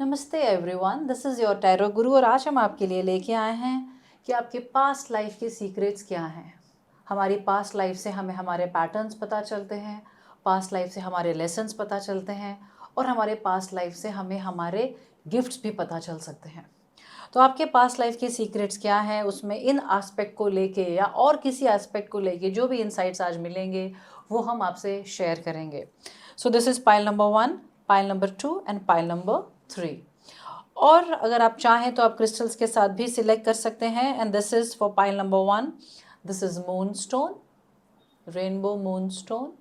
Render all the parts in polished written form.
नमस्ते everyone, this is your tarot गुरु और आज हम आपके लिए लेके आए हैं कि आपके पास्ट लाइफ के सीक्रेट्स क्या हैं। हमारी पास्ट लाइफ से हमें हमारे पैटर्न्स पता चलते हैं, पास्ट लाइफ से हमारे लेसन्स पता चलते हैं और हमारे पास्ट लाइफ से हमें हमारे गिफ्ट्स भी पता चल सकते हैं। तो आपके पास्ट लाइफ के सीक्रेट्स क्या हैं, उसमें इन एस्पेक्ट को लेके या और किसी एस्पेक्ट को लेके जो भी इनसाइट्स आज मिलेंगे वो हम आपसे शेयर करेंगे। So this is pile number 1, pile number 2 and pile number 3। और अगर आप चाहें तो आप क्रिस्टल्स के साथ भी सिलेक्ट कर सकते हैं। And this is for pile number 1, this is moon stone, rainbow moon stone.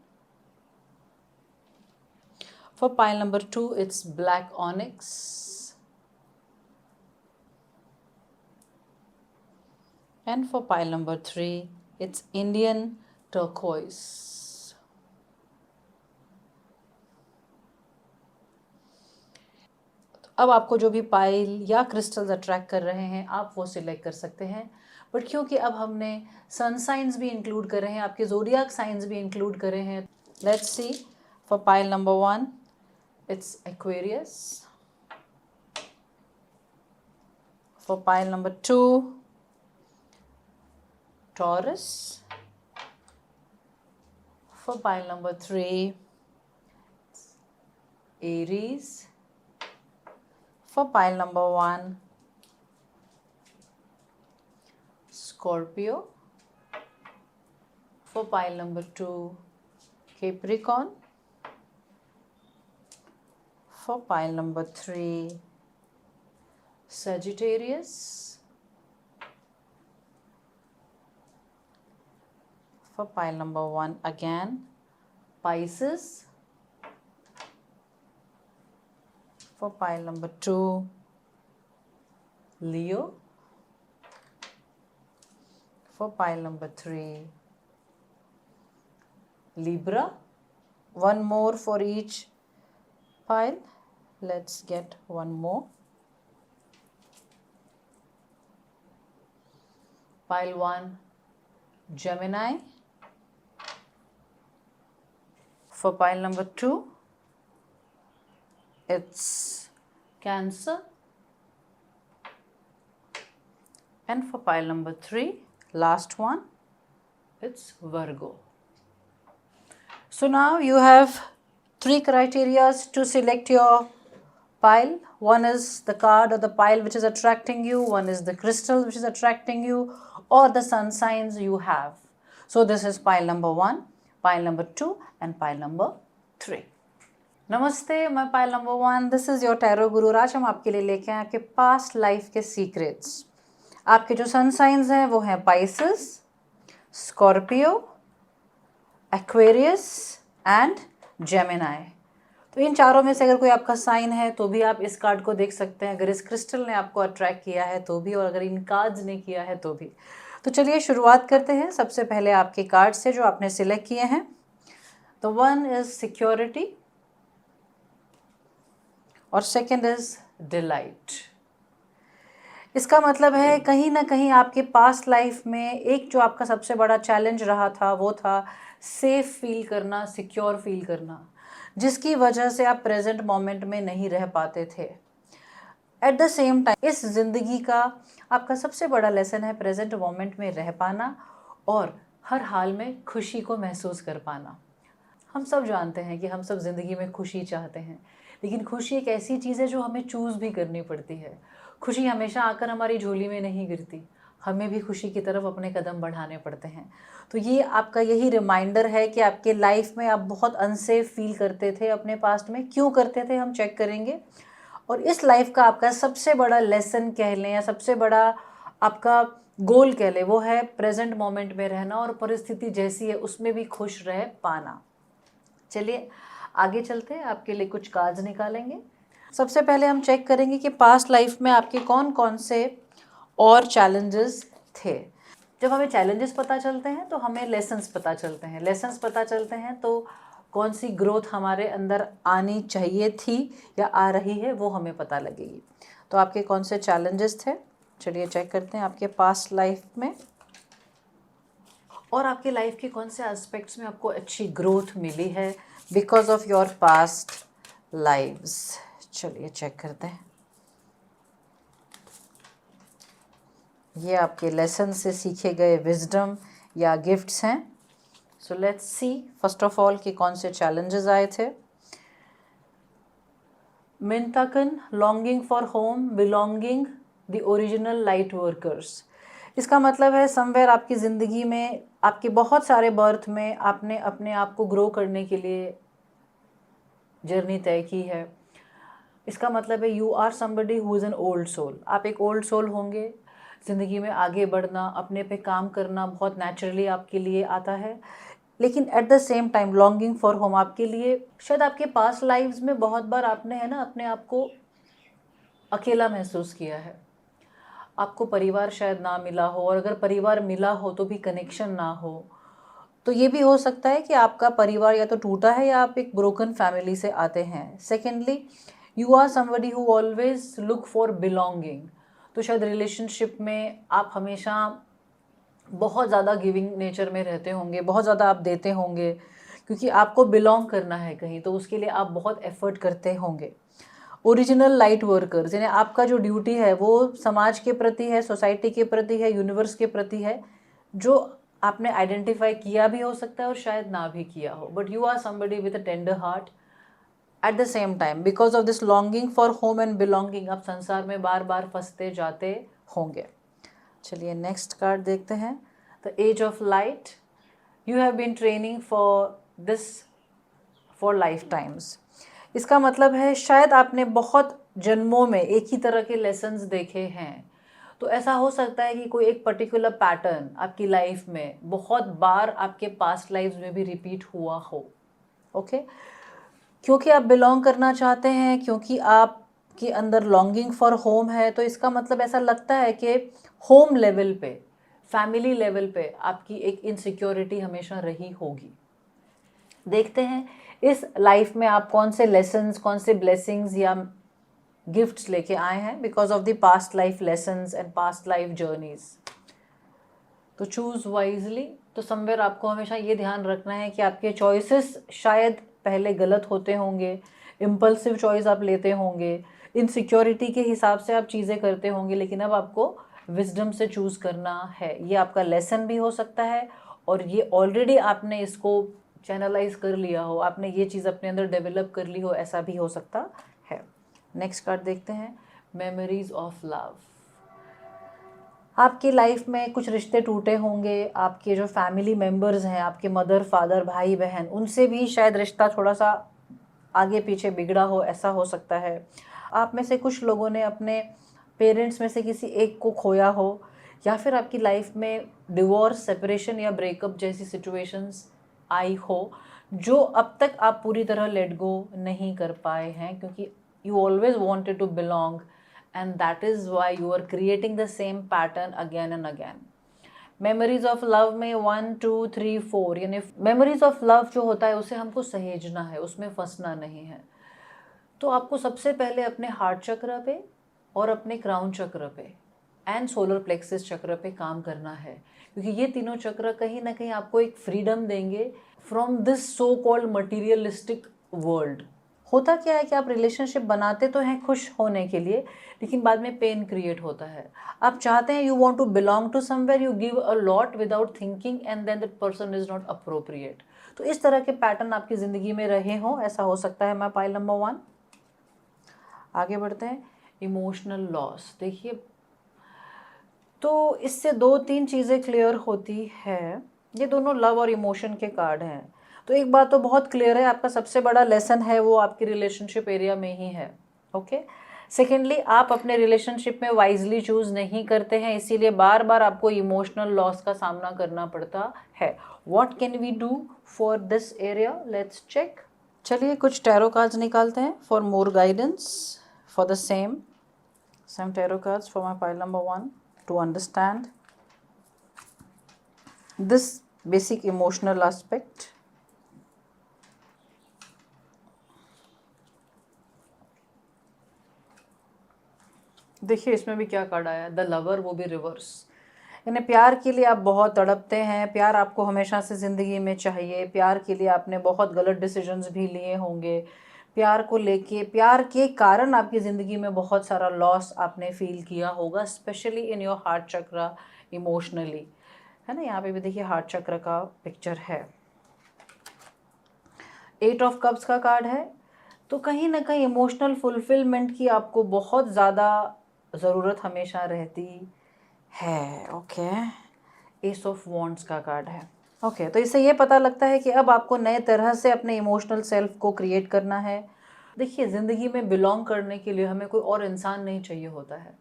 For pile number 2, it's black onyx. And for pile number 3, it's Indian turquoise. अब आपको जो भी पाइल या क्रिस्टल्स अट्रैक्ट कर रहे हैं आप वो सिलेक्ट कर सकते हैं। बट क्योंकि अब हमने सन साइंस भी इंक्लूड कर रहे हैं, आपके ज़ोडियाक साइंस भी इंक्लूड कर रहे हैं। Let's see for pile number 1, it's Aquarius. For pile number 2, Taurus. For pile number 3, Aries. For pile number 1, Scorpio. For pile number 2, Capricorn. For pile number 3, Sagittarius. For pile number 1 again, Pisces. For pile number 2, Leo. For pile number 3, Libra. One more for each pile. Let's get one more. Pile 1, Gemini. For pile number 2, it's Cancer. And for pile number 3, last one, it's Virgo. So now you have 3 criteria to select your pile. One is the card or the pile which is attracting you, one is the crystal which is attracting you, or the sun signs you have. So this is pile number 1, pile number 2 and pile number 3. नमस्ते, मैं pile number 1, this is your tarot गुरु। आज हम आपके लिए लेके आए आपके past life के सीक्रेट्स। आपके जो सन साइंस हैं वो हैं Pisces, Scorpio, Aquarius and Gemini. तो इन चारों में से अगर कोई आपका साइन है तो भी आप इस कार्ड को देख सकते हैं, अगर इस क्रिस्टल ने आपको अट्रैक्ट किया है तो भी, और अगर इन कार्ड्स ने किया है तो भी। तो चलिए शुरुआत करते हैं। सबसे पहले आपके कार्ड से जो आपने सिलेक्ट किए हैं, तो 1 इज़ सिक्योरिटी और सेकेंड इज़ डिलाइट। इसका मतलब है कहीं ना कहीं आपके पास्ट लाइफ में एक जो आपका सबसे बड़ा चैलेंज रहा था वो था सेफ फील करना, सिक्योर फील करना, जिसकी वजह से आप प्रेजेंट मोमेंट में नहीं रह पाते थे। एट द सेम टाइम इस ज़िंदगी का आपका सबसे बड़ा लेसन है प्रेजेंट मोमेंट में रह पाना और हर हाल में खुशी को महसूस कर पाना। हम सब जानते हैं कि हम सब ज़िंदगी में खुशी चाहते हैं, लेकिन खुशी एक ऐसी चीज़ है जो हमें चूज़ भी करनी पड़ती है। खुशी हमेशा आकर हमारी झोली में नहीं गिरती, हमें भी खुशी की तरफ अपने कदम बढ़ाने पड़ते हैं। तो ये आपका यही रिमाइंडर है कि आपके लाइफ में आप बहुत अनसेफ फील करते थे अपने पास्ट में, क्यों करते थे हम चेक करेंगे। और इस लाइफ का आपका सबसे बड़ा लेसन कह लें या सबसे बड़ा आपका गोल कह लें, वो है प्रेजेंट मोमेंट में रहना और परिस्थिति जैसी है उसमें भी खुश रह पाना। चलिए आगे चलते हैं, आपके लिए कुछ कार्ड्स निकालेंगे। सबसे पहले हम चेक करेंगे कि पास्ट लाइफ में आपके कौन कौन से और चैलेंजेस थे। जब हमें चैलेंजेस पता चलते हैं तो हमें लेसन्स पता चलते हैं, लेसन्स पता चलते हैं तो कौन सी ग्रोथ हमारे अंदर आनी चाहिए थी या आ रही है वो हमें पता लगेगी। तो आपके कौन से चैलेंजेस थे, चलिए चेक करते हैं आपके पास्ट लाइफ में, और आपके लाइफ के कौन से एस्पेक्ट्स में आपको अच्छी ग्रोथ मिली है because of your past lives. चलिए चेक करते हैं। ये आपके लेसन से सीखे गए विजडम या गिफ्ट्स हैं। So let's see first of all कि कौन से चैलेंजेस आए थे। Mintakan longing for home belonging the original light workers. इसका मतलब है समवेयर आपकी ज़िंदगी में आपके बहुत सारे बर्थ में आपने अपने आप को ग्रो करने के लिए जर्नी तय की है। इसका मतलब है you are somebody who is an old soul. आप एक ओल्ड सोल होंगे। ज़िंदगी में आगे बढ़ना, अपने पे काम करना बहुत नेचुरली आपके लिए आता है, लेकिन eight the same time longing for home आपके लिए शायद आपके पास्ट लाइफ्स में बहुत बार आपने है ना अपने आप को अकेला महसूस किया है। आपको परिवार शायद ना मिला हो, और अगर परिवार मिला हो तो भी कनेक्शन ना हो। तो ये भी हो सकता है कि आपका परिवार या तो टूटा है या आप एक ब्रोकन फैमिली से आते हैं। Secondly, you are somebody who always look for belonging. तो शायद रिलेशनशिप में आप हमेशा बहुत ज़्यादा गिविंग नेचर में रहते होंगे, बहुत ज़्यादा आप देते होंगे, क्योंकि आपको बिलोंग करना है कहीं, तो उसके लिए आप बहुत एफर्ट करते होंगे। ओरिजिनल लाइट वर्कर्स, यानी आपका जो ड्यूटी है वो समाज के प्रति है, सोसाइटी के प्रति है, यूनिवर्स के प्रति है, जो आपने आइडेंटिफाई किया भी हो सकता है और शायद ना भी किया हो, but you are somebody with a tender heart. At the same time because of this longing for home and belonging आप संसार में बार बार फंसते जाते होंगे। चलिए नेक्स्ट कार्ड देखते हैं। The edge of light. You have been training for this for lifetimes. इसका मतलब है शायद आपने बहुत जन्मों में एक ही तरह के लेसन्स देखे हैं। तो ऐसा हो सकता है कि कोई एक पर्टिकुलर पैटर्न आपकी लाइफ में बहुत बार आपके पास्ट लाइफ में भी रिपीट हुआ हो। ओके, क्योंकि आप बिलोंग करना चाहते हैं, क्योंकि आपके अंदर लॉन्गिंग फॉर होम है, तो इसका मतलब ऐसा लगता है कि होम लेवल पे, फैमिली लेवल पे आपकी एक इनसिक्योरिटी हमेशा रही होगी। देखते हैं इस लाइफ में आप कौन से लेसन्स, कौन से ब्लेसिंग्स या गिफ्ट्स लेके आए हैं because of the past life lessons and past life journeys. तो चूज़ वाइजली। तो समवेयर आपको हमेशा ये ध्यान रखना है कि आपके चॉइसेस शायद पहले गलत होते होंगे, इम्पल्सिव चॉइस आप लेते होंगे, इनसिक्योरिटी के हिसाब से आप चीज़ें करते होंगे, लेकिन अब आपको विजडम से चूज़ करना है। ये आपका लेसन भी हो सकता है, और ये ऑलरेडी आपने इसको चैनलाइज कर लिया हो, आपने ये चीज़ अपने अंदर डेवलप कर ली हो, ऐसा भी हो सकता है। नेक्स्ट कार्ड देखते हैं। Memories of love. आपकी लाइफ में कुछ रिश्ते टूटे होंगे, आपके जो फैमिली मेम्बर्स हैं, आपके मदर फादर भाई बहन, उनसे भी शायद रिश्ता थोड़ा सा आगे पीछे बिगड़ा हो, ऐसा हो सकता है। आप में से कुछ लोगों ने अपने पेरेंट्स में से किसी एक को खोया हो, या फिर आपकी लाइफ में डिवोर्स, सेपरेशन या ब्रेकअप जैसी सिचुएशंस आई हो, जो अब तक आप पूरी तरह लेट गो नहीं कर पाए हैं, क्योंकि you always wanted to belong, and that is why you are creating the same pattern again and again. Memories of love में 1 2 3 4, यानी मेमोरीज ऑफ लव जो होता है उसे हमको सहेजना है, उसमें फंसना नहीं है। तो आपको सबसे पहले अपने हार्ट चक्र पे और अपने क्राउन चक्र पे एंड सोलर प्लेक्सिस चक्र पे काम करना है, क्योंकि ये तीनों चक्र कहीं ना कहीं आपको एक फ्रीडम देंगे from this so called materialistic world. होता क्या है कि आप रिलेशनशिप बनाते तो हैं खुश होने के लिए, लेकिन बाद में पेन क्रिएट होता है। आप चाहते हैं, you want to belong to somewhere, you give a lot without thinking and then that person is not appropriate. तो इस तरह के पैटर्न आपकी ज़िंदगी में रहे हों, ऐसा हो सकता है। मैं पाइल नंबर 1 आगे बढ़ते हैं। Emotional loss. देखिए, तो इससे 2-3 चीज़ें क्लियर होती है। ये दोनों लव और इमोशन के कार्ड हैं। तो एक बात तो बहुत क्लियर है, आपका सबसे बड़ा लेसन है वो आपकी रिलेशनशिप एरिया में ही है। ओके, सेकेंडली, आप अपने रिलेशनशिप में वाइजली चूज़ नहीं करते हैं, इसीलिए बार बार आपको इमोशनल लॉस का सामना करना पड़ता है। What can we do for this area, let's check. चलिए कुछ टैरो कार्ड्स निकालते हैं for more guidance for the same tarot cards for my pile number 1 to understand this basic emotional aspect. देखिए इसमें भी क्या कार्ड आया, द लवर, वो भी रिवर्स। यानी प्यार के लिए आप बहुत तड़पते हैं, प्यार आपको हमेशा से ज़िंदगी में चाहिए, प्यार के लिए आपने बहुत गलत डिसीजंस भी लिए होंगे, प्यार को लेके, प्यार के कारण आपकी ज़िंदगी में बहुत सारा लॉस आपने फील किया होगा, स्पेशली इन योर हार्ट चक्र, इमोशनली, है ना। यहाँ पे भी देखिए हार्ट चक्र का पिक्चर है, 8 ऑफ कप्स का कार्ड है। तो कहीं ना कहीं इमोशनल फुलफिलमेंट की आपको बहुत ज़्यादा ज़रूरत हमेशा रहती है। ओके, एस ऑफ वॉन्ड्स का कार्ड है। ओके, तो इससे ये पता लगता है कि अब आपको नए तरह से अपने इमोशनल सेल्फ को क्रिएट करना है। देखिए, ज़िंदगी में बिलोंग करने के लिए हमें कोई और इंसान नहीं चाहिए होता है।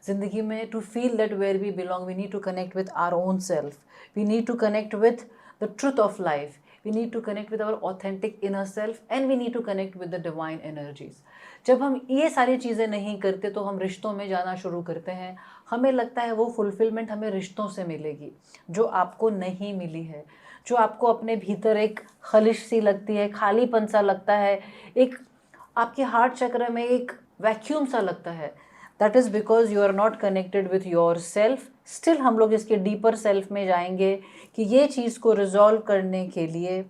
ज़िंदगी में to feel that where we belong, we need to connect with our own self, we need to connect with the truth of life, we need to connect with our authentic inner self and we need to connect with the divine energies। जब हम ये सारी चीज़ें नहीं करते तो हम रिश्तों में जाना शुरू करते हैं। हमें लगता है वो फुलफिलमेंट हमें रिश्तों से मिलेगी जो आपको नहीं मिली है, जो आपको अपने भीतर एक खलिश सी लगती है, खालीपन सा लगता है, एक आपके हार्ट चक्र में एक वैक्यूम सा लगता है। That is because you are not connected with yourself. Still हम लोग इसके डीपर सेल्फ में जाएंगे कि ये चीज़ को रिजॉल्व करने के लिए,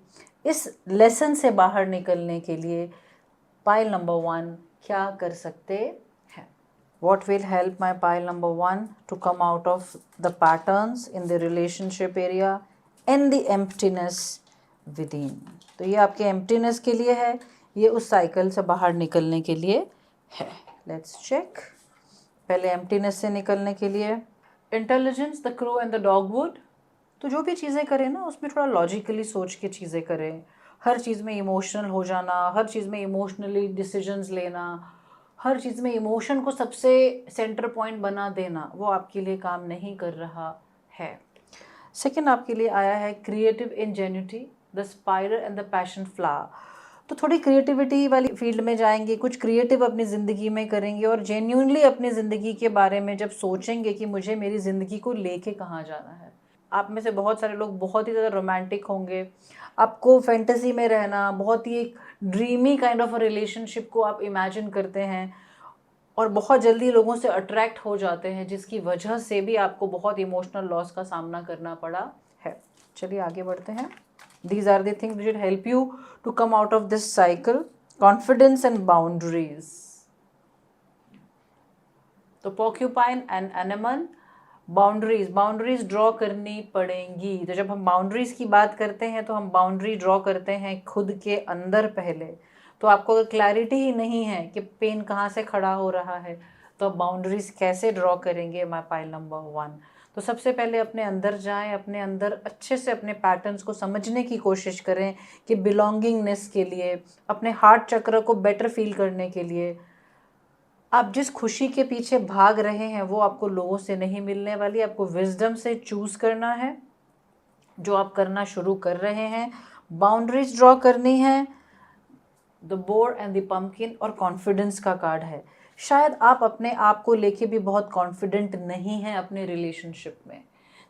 इस लेसन से बाहर निकलने के लिए पाइल नंबर 1 क्या कर सकते हैं। What will help my pile number 1 to come out of the patterns in the relationship area and the emptiness within। तो ये आपके एम्प्टीनेस के लिए है, ये उस साइकिल से बाहर निकलने के लिए है। Let's check. पहले एम्प्टीनेस से निकलने के लिए intelligence, the crow and the dogwood. तो जो भी चीज़ें करें ना, उसमें थोड़ा लॉजिकली सोच के चीज़ें करें। हर चीज़ में इमोशनल हो जाना, हर चीज़ में इमोशनली डिसीजंस लेना, हर चीज़ में इमोशन को सबसे सेंटर पॉइंट बना देना, वो आपके लिए काम नहीं कर रहा है। सेकंड आपके लिए आया है creative ingenuity, the spiral and the passion flower. तो थोड़ी क्रिएटिविटी वाली फील्ड में जाएंगे, कुछ क्रिएटिव अपनी ज़िंदगी में करेंगे और जेन्यूनली अपनी ज़िंदगी के बारे में जब सोचेंगे कि मुझे मेरी ज़िंदगी को लेके कहाँ जाना है। आप में से बहुत सारे लोग बहुत ही ज़्यादा रोमांटिक होंगे, आपको फैंटेसी में रहना, बहुत ही एक dreamy kind of a relationship को आप इमेजिन करते हैं और बहुत जल्दी लोगों से अट्रैक्ट हो जाते हैं, जिसकी वजह से भी आपको बहुत इमोशनल लॉस का सामना करना पड़ा है। चलिए आगे बढ़ते हैं। These are the things which will help you to come out of this cycle। Confidence and boundaries। तो porcupine and animal, boundaries draw करनी पड़ेंगी। तो जब हम बाउंड्रीज की बात करते हैं तो हम बाउंड्री ड्रॉ करते हैं खुद के अंदर पहले। तो आपको अगर क्लैरिटी ही नहीं है कि पेन कहाँ से खड़ा हो रहा है, तो आप बाउंड्रीज कैसे ड्रॉ करेंगे, माय पाइल नंबर 1। तो सबसे पहले अपने अंदर जाएं, अपने अंदर अच्छे से अपने पैटर्न्स को समझने की कोशिश करें कि बिलोंगिंगनेस के लिए, अपने हार्ट चक्र को बेटर फील करने के लिए, आप जिस खुशी के पीछे भाग रहे हैं वो आपको लोगों से नहीं मिलने वाली। आपको विजडम से चूज़ करना है जो आप करना शुरू कर रहे हैं। बाउंड्रीज ड्रॉ करनी है, the bore and the pumpkin, और कॉन्फिडेंस का कार्ड है। शायद आप अपने आप को लेके भी बहुत कॉन्फिडेंट नहीं हैं अपने रिलेशनशिप में,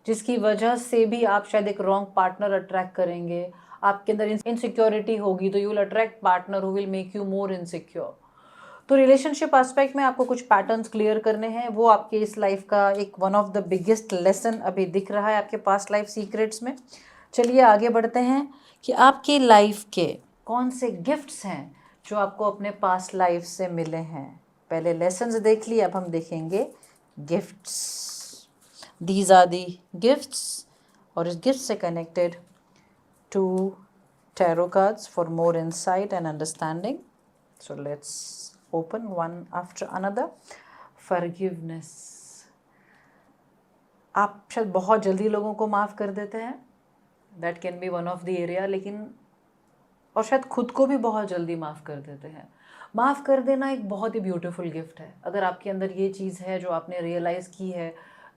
जिसकी वजह से भी आप शायद एक रॉन्ग पार्टनर अट्रैक्ट करेंगे। आपके अंदर इनसिक्योरिटी होगी तो you will attract partner who will make you more insecure. तो रिलेशनशिप एस्पेक्ट में आपको कुछ पैटर्न्स क्लियर करने हैं, वो आपके इस लाइफ का एक one of the biggest lesson अभी दिख रहा है आपके पास्ट लाइफ सीक्रेट्स में। चलिए आगे बढ़ते हैं कि आपकी लाइफ के कौन से गिफ्ट्स हैं जो आपको अपने पास्ट लाइफ से मिले हैं। पहले लेसन्स देख लिए, अब हम देखेंगे gifts. These are the gifts, और इस गिफ्ट से connected to tarot cards for more insight and understanding. So let's open one after another। forgiveness, आप शायद बहुत जल्दी लोगों को माफ़ कर देते हैं, that can be one of the area. लेकिन और शायद खुद को भी बहुत जल्दी माफ़ कर देते हैं। माफ़ कर देना एक बहुत ही ब्यूटीफुल गिफ्ट है। अगर आपके अंदर ये चीज़ है जो आपने रियलाइज़ की है,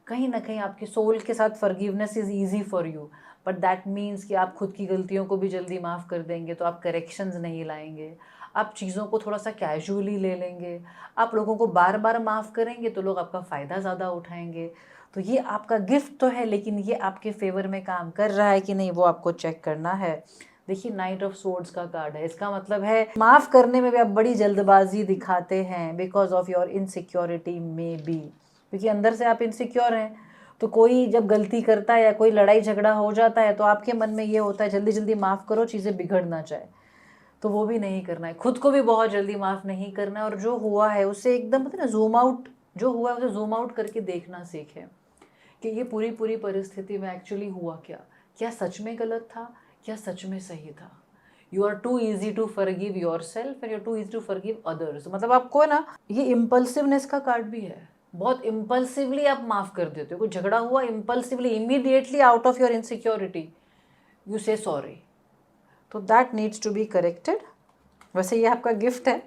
कहीं ना कहीं आपके सोल के साथ forgiveness is easy for you, but that means कि आप खुद की गलतियों को भी जल्दी माफ़ कर देंगे तो आप करेक्शंस नहीं लाएंगे, आप चीज़ों को थोड़ा सा कैजुअली ले लेंगे, आप लोगों को बार बार माफ़ करेंगे तो लोग आपका फ़ायदा ज़्यादा उठाएंगे। तो ये आपका गिफ्ट तो है, लेकिन ये आपके फेवर में काम कर रहा है कि नहीं, वो आपको चेक करना है। देखिए, नाइट ऑफ सोर्ड्स का कार्ड है। इसका मतलब है माफ़ करने में भी आप बड़ी जल्दबाजी दिखाते हैं बिकॉज ऑफ योर इनसिक्योरिटी में बी, क्योंकि अंदर से आप इनसिक्योर हैं। तो कोई जब गलती करता है या कोई लड़ाई झगड़ा हो जाता है तो आपके मन में ये होता है जल्दी जल्दी माफ़ करो, चीज़ें बिगड़ ना जाए। तो वो भी नहीं करना है। खुद को भी बहुत जल्दी माफ़ नहीं करना है, और जो हुआ है उससे एकदम पता है ना जूम आउट, जो हुआ है उसे जूम आउट करके देखना सीखें कि ये पूरी पूरी परिस्थिति में एक्चुअली हुआ क्या, क्या सच में गलत था, क्या सच में सही था। You are too easy to forgive yourself and you are too easy to forgive others. मतलब आपको ना ये इम्पल्सिवनेस का कार्ड भी है, बहुत इम्पल्सिवली आप माफ़ कर देते हो। कोई झगड़ा हुआ, impulsively immediately out of your insecurity you say sorry, तो that needs to be corrected. वैसे ये आपका गिफ्ट है,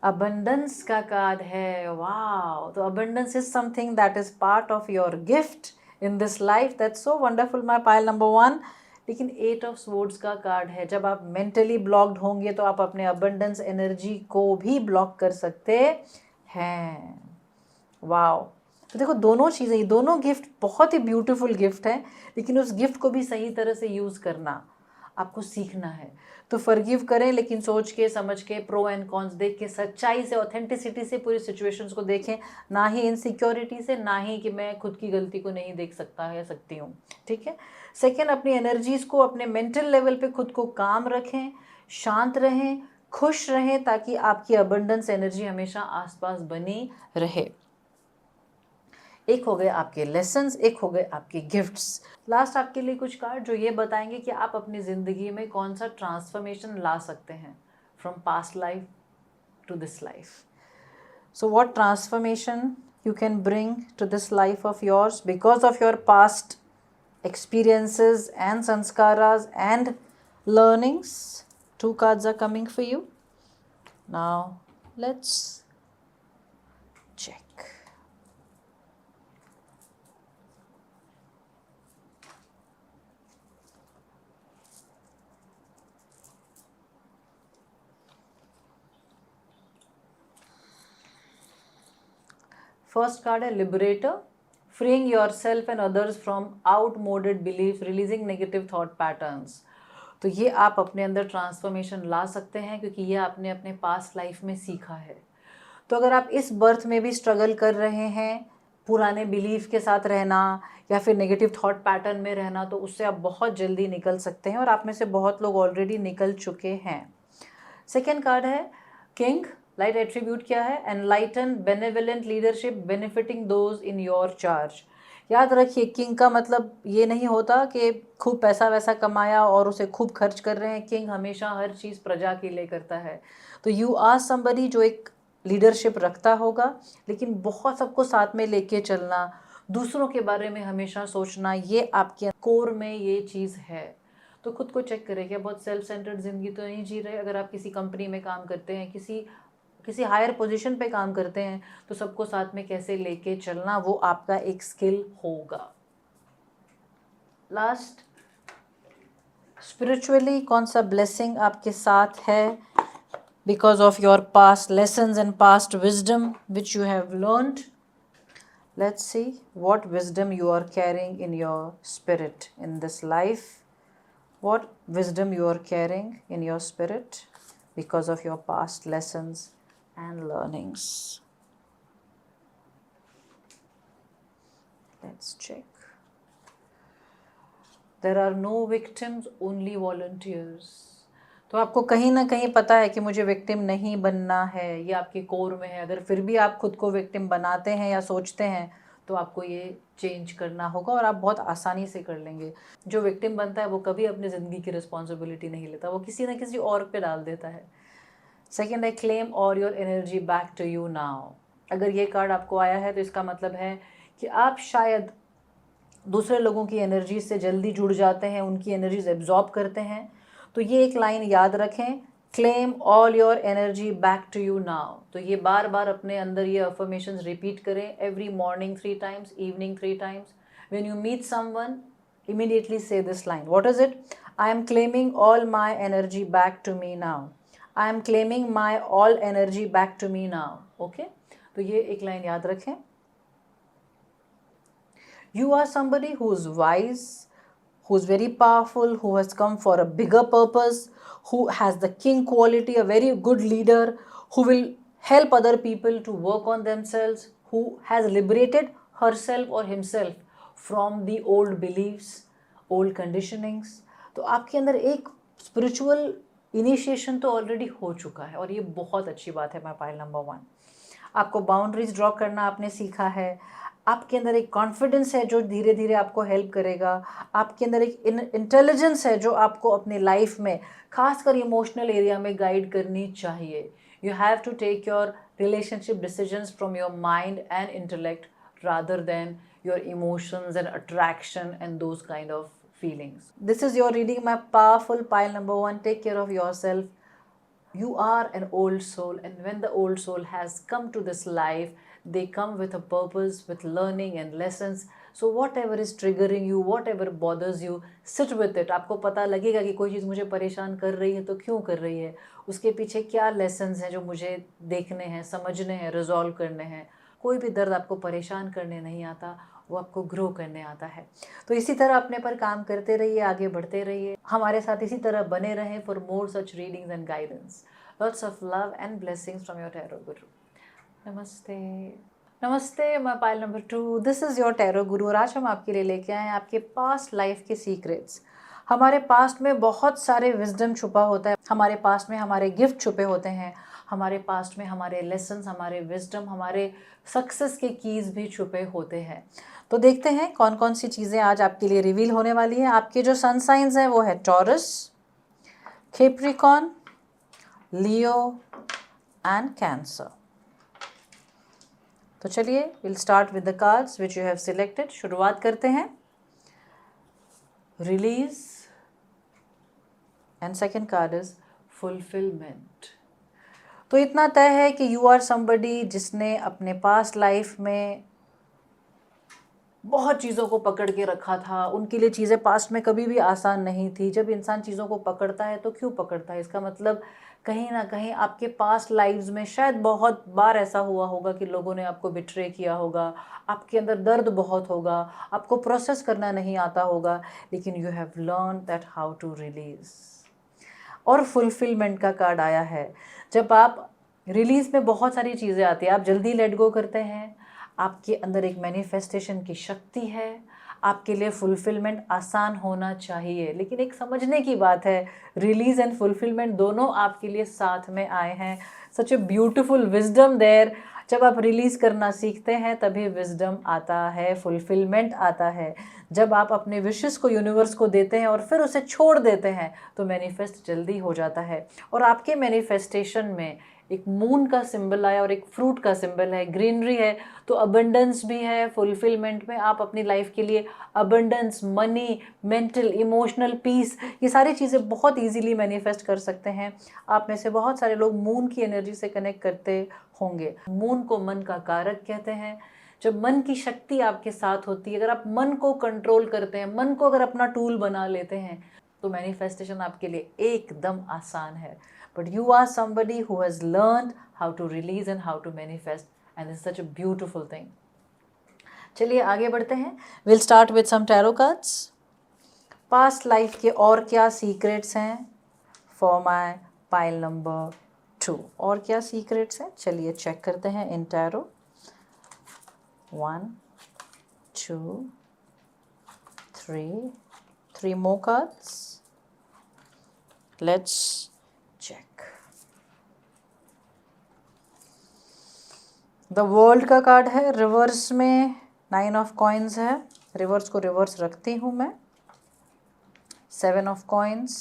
अबंडेंस का कार्ड है, वाओ। तो abundance is something that is part of your gift in this life, that's so wonderful my pile number 1। लेकिन 8 of swords का कार्ड है, जब आप मेंटली ब्लॉक्ड होंगे तो आप अपने अबंडेंस एनर्जी को भी ब्लॉक कर सकते हैं। वाओ। तो देखो दोनों चीज़ें, ये दोनों गिफ्ट बहुत ही ब्यूटीफुल गिफ्ट है, लेकिन उस गिफ्ट को भी सही तरह से यूज़ करना आपको सीखना है। तो फॉरगिव करें, लेकिन सोच के समझ के, प्रो एंड कॉन्स देख के, सच्चाई से, ऑथेंटिसिटी से पूरी सिचुएशंस को देखें, ना ही इनसिक्योरिटी से, ना ही कि मैं खुद की गलती को नहीं देख सकता या सकती हूँ। ठीक है। सेकेंड, अपनी एनर्जीज़ को अपने मेंटल लेवल पे खुद को काम रखें, शांत रहें, खुश रहें, ताकि आपकी अबंडेंस एनर्जी हमेशा आसपास बनी रहे। एक हो गए आपके लेसन्स, एक हो गए आपके गिफ्ट्स। लास्ट आपके लिए कुछ कार्ड जो ये बताएंगे कि आप अपनी ज़िंदगी में कौन सा ट्रांसफॉर्मेशन ला सकते हैं from past life to this life. So what transformation you can bring to this life of yours because of your past experiences and sanskaras and learnings. 2 cards are coming for you. Now let's check. First card है liberator, freeing yourself and others from outmoded belief, releasing negative thought patterns. तो ये आप अपने अंदर transformation ला सकते हैं, क्योंकि ये आपने अपने पास्ट लाइफ में सीखा है। तो अगर आप इस बर्थ में भी स्ट्रगल कर रहे हैं पुराने बिलीफ के साथ रहना या फिर नेगेटिव थॉट पैटर्न में रहना, तो उससे आप बहुत जल्दी निकल सकते हैं, और आप में से बहुत लोग ऑलरेडी निकल चुके हैं। सेकेंड कार्ड है किंग, लाइट एट्रीब्यूट क्या है, enlighten benevolent leadership benefiting those in your charge. याद रखिए, किंग का मतलब ये नहीं होता कि खूब पैसा वैसा कमाया और उसे खूब खर्च कर रहे हैं। किंग हमेशा हर चीज़ प्रजा के लिए करता है। तो यू आर समबडी जो एक लीडरशिप रखता होगा, लेकिन बहुत सबको साथ में लेके चलना, दूसरों के बारे में हमेशा सोचना, ये आपके कोर में ये चीज़ है। तो खुद को चेक करें, क्या बहुत सेल्फ सेंटर्ड ज़िंदगी तो नहीं जी रहे। अगर आप किसी कंपनी में काम करते हैं, किसी हायर पोजीशन पे काम करते हैं, तो सबको साथ में कैसे लेके चलना, वो आपका एक स्किल होगा। लास्ट, स्पिरिचुअली कौन सा ब्लेसिंग आपके साथ है because of your past lessons and past wisdom which you have learned. Let's see what wisdom you are carrying in your spirit in this life. What wisdom you are carrying in your spirit because of your past lessons and learnings. Let's check. There are no victims, only volunteers. तो आपको कहीं ना कहीं पता है कि मुझे victim नहीं बनना है, ये आपके कोर में है। अगर फिर भी आप खुद को विक्टिम बनाते हैं या सोचते हैं, तो आपको ये चेंज करना होगा, और आप बहुत आसानी से कर लेंगे। जो विक्टिम बनता है वो कभी अपनी ज़िंदगी की रिस्पॉन्सिबिलिटी नहीं लेता, वो किसी ना किसी और पे डाल देता है। सेकेंड है claim all your energy back to you now. अगर ये कार्ड आपको आया है तो इसका मतलब है कि आप शायद दूसरे लोगों की एनर्जी से जल्दी जुड़ जाते हैं, उनकी एनर्जीज एब्जॉर्ब करते हैं। तो ये एक लाइन याद रखें, claim all your energy back to you now. तो ये बार बार अपने अंदर ये अफर्मेशंस रिपीट करें, every morning 3 times, evening 3 times. When you meet someone, immediately say this line. What is it? I am claiming all my energy back to me now. I am claiming my all energy back to me now. Okay? तो ये एक line याद रखें। You are somebody who is wise, who is very powerful, who has come for a bigger purpose, who has the king quality, a very good leader, who will help other people to work on themselves, who has liberated herself or himself from the old beliefs, old conditionings. तो आपके अंदर एक spiritual initiation तो already हो चुका है और ये बहुत अच्छी बात है। माय पाइल नंबर 1, आपको बाउंड्रीज ड्रॉ करना आपने सीखा है। आपके अंदर एक कॉन्फिडेंस है जो धीरे धीरे आपको हेल्प करेगा। आपके अंदर एक इंटेलिजेंस है जो आपको अपनी लाइफ में खासकर इमोशनल एरिया में गाइड करनी चाहिए। You have to take your relationship decisions from your mind and intellect rather than your emotions and attraction and those kind of feelings. This is your reading, my powerful pile number 1. Take care of yourself. You are an old soul, and when the old soul has come to this life, they come with a purpose, with learning and lessons. So whatever is triggering you, whatever bothers you, sit with it. आपको पता लगेगा कि कोई चीज़ मुझे परेशान कर रही है तो क्यों कर रही है, उसके पीछे क्या लेसन्स हैं जो मुझे देखने हैं, समझने हैं, रिजॉल्व करने हैं। कोई भी दर्द आपको परेशान करने नहीं आता, वो आपको ग्रो करने आता है। तो इसी तरह अपने पर काम करते रहिए, आगे बढ़ते रहिए, हमारे साथ इसी तरह बने रहें for more such readings and guidance. Lots of love and blessings from your tarot गुरु। नमस्ते नमस्ते, मैं pile number 2, this is your tarot गुरु। और आज हम आपके लिए लेके आए हैं आपके पास्ट लाइफ के सीक्रेट्स। हमारे पास्ट में बहुत सारे विजडम छुपा होता है, हमारे पास्ट में हमारे गिफ्ट छुपे होते हैं, हमारे पास्ट में हमारे लेसन्स, हमारे विजडम, हमारे सक्सेस के कीज़ भी छुपे होते हैं। तो देखते हैं कौन कौन सी चीज़ें आज आपके लिए रिवील होने वाली हैं। आपके जो सन साइंस हैं वो है taurus, Capricorn, Leo and cancer. तो चलिए will start with the cards which you have selected. शुरुआत करते हैं। Release and second card is fulfilment. तो इतना तय है कि यू आर समबडी जिसने अपने पास्ट लाइफ में बहुत चीज़ों को पकड़ के रखा था। उनके लिए चीज़ें पास्ट में कभी भी आसान नहीं थी। जब इंसान चीज़ों को पकड़ता है तो क्यों पकड़ता है, इसका मतलब कहीं ना कहीं आपके पास्ट लाइव्स में शायद बहुत बार ऐसा हुआ होगा कि लोगों ने आपको बिट्रे किया होगा, आपके अंदर दर्द बहुत होगा, आपको प्रोसेस करना नहीं आता होगा, लेकिन you have learn that how to release. और फुलफिलमेंट का कार्ड आया है। जब आप रिलीज में बहुत सारी चीज़ें आती हैं, आप जल्दी लेट गो करते हैं, आपके अंदर एक मैनिफेस्टेशन की शक्ति है, आपके लिए फुलफिलमेंट आसान होना चाहिए। लेकिन एक समझने की बात है, रिलीज एंड फुलफिलमेंट दोनों आपके लिए साथ में आए हैं। सच ए ब्यूटिफुल विजडम देयर। जब आप रिलीज़ करना सीखते हैं तभी विजडम आता है, फुलफिलमेंट आता है। जब आप अपने विशेस को यूनिवर्स को देते हैं और फिर उसे छोड़ देते हैं तो मैनिफेस्ट जल्दी हो जाता है। और आपके मैनिफेस्टेशन में एक मून का सिंबल आया और एक फ्रूट का सिंबल है, ग्रीनरी है, तो अबंडेंस भी है। फुलफिलमेंट में आप अपनी लाइफ के लिए abundance, money, mental, emotional peace, ये सारी चीज़ें बहुत इजीली मैनिफेस्ट कर सकते हैं। आप में से बहुत सारे लोग मून की एनर्जी से कनेक्ट करते होंगे। मून को मन का कारक कहते हैं। जब मन की शक्ति आपके साथ होती है, अगर आप मन को कंट्रोल करते हैं, मन को अगर अपना टूल बना लेते हैं, तो मैनिफेस्टेशन आपके लिए एकदम आसान है। But you are somebody who has learned how to release and how to manifest, and it's such a beautiful thing. चलिए आगे बढ़ते हैं। We'll start with some tarot cards. Past life के और क्या secrets हैं for my pile number 2? और क्या secrets हैं, चलिए चेक करते हैं in tarot. 1, 2, 3 more cards. Let's check. The world का कार्ड है, रिवर्स में 9 ऑफ कॉइन्स है, रिवर्स को रिवर्स रखती हूँ मैं। 7 of coins,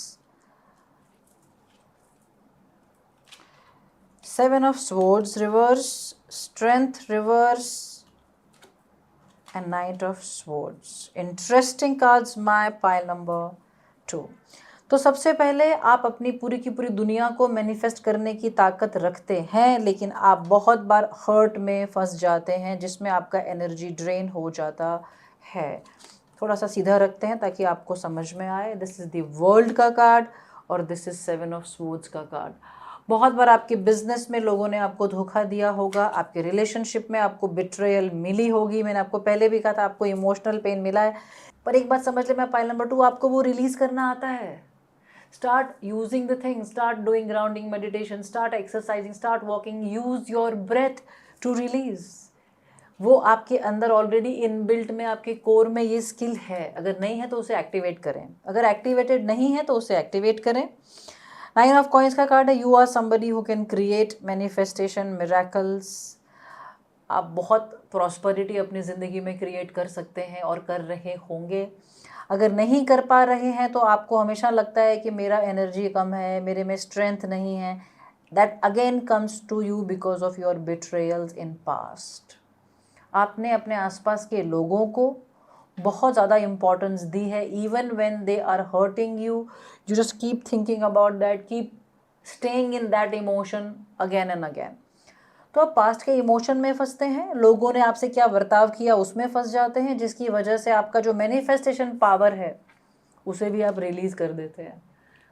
7 of swords reverse, strength reverse and night of swords. Interesting cards my pile number 2। तो सबसे पहले आप अपनी पूरी की पूरी दुनिया को मैनिफेस्ट करने की ताकत रखते हैं, लेकिन आप बहुत बार हर्ट में फंस जाते हैं जिसमें आपका एनर्जी ड्रेन हो जाता है। थोड़ा सा सीधा रखते हैं ताकि आपको समझ में आए। दिस इज़ द वर्ल्ड का कार्ड और दिस इज़ 7 ऑफ स्वॉर्ड्स का कार्ड। बहुत बार आपके बिजनेस में लोगों ने आपको धोखा दिया होगा, आपके रिलेशनशिप में आपको बिट्रेयल मिली होगी। मैंने आपको पहले भी कहा था आपको इमोशनल पेन मिला है, पर एक बात समझ ले, मैं पाइल नंबर 2, आपको वो रिलीज़ करना आता है। Start using the things, start doing grounding meditation, start exercising, start walking, use your breath to release. वो आपके अंदर ऑलरेडी इनबिल्ट में, आपके कोर में ये स्किल है। अगर नहीं है तो उसे एक्टिवेट करें, अगर एक्टिवेटेड नहीं है तो उसे एक्टिवेट करें। नाइन ऑफ कॉइंस का कार्ड है, you are somebody who can create manifestation miracles. आप बहुत प्रॉस्पेरिटी अपनी ज़िंदगी में क्रिएट कर सकते हैं और कर रहे होंगे। अगर नहीं कर पा रहे हैं तो आपको हमेशा लगता है कि मेरा एनर्जी कम है, मेरे में स्ट्रेंथ नहीं है। That again comes to you because of your betrayals in past. आपने अपने आसपास के लोगों को बहुत ज़्यादा इम्पोर्टेंस दी है, even when they are hurting you, you just keep thinking about that, keep staying in that emotion again and again. तो आप पास्ट के इमोशन में फंसते हैं, लोगों ने आपसे क्या बर्ताव किया उसमें फंस जाते हैं, जिसकी वजह से आपका जो मैनिफेस्टेशन पावर है उसे भी आप रिलीज़ कर देते हैं।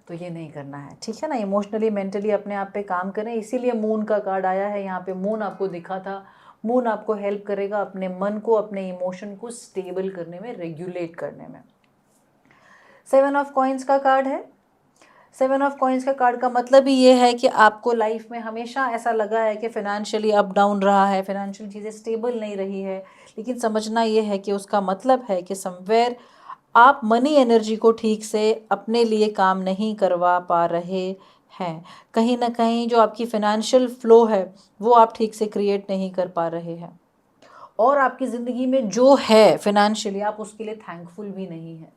तो ये नहीं करना है, ठीक है ना। इमोशनली मेंटली अपने आप पे काम करें। इसीलिए मून का कार्ड आया है यहाँ पे, मून आपको दिखा था। मून आपको हेल्प करेगा अपने मन को, अपने इमोशन को स्टेबल करने में, रेगुलेट करने में। सेवन ऑफ कॉइंस का कार्ड है। सेवन ऑफ कॉइंस का कार्ड का मतलब ही ये है कि आपको लाइफ में हमेशा ऐसा लगा है कि फ़ाइनेंशियली अप डाउन रहा है, फ़ाइनेंशियल चीज़ें स्टेबल नहीं रही है। लेकिन समझना ये है कि उसका मतलब है कि समवेयर आप मनी एनर्जी को ठीक से अपने लिए काम नहीं करवा पा रहे हैं। कहीं ना कहीं जो आपकी फ़ाइनेंशियल फ़्लो है वो आप ठीक से क्रिएट नहीं कर पा रहे हैं, और आपकी ज़िंदगी में जो है फ़ाइनेंशियली आप उसके लिए थैंकफुल भी नहीं है।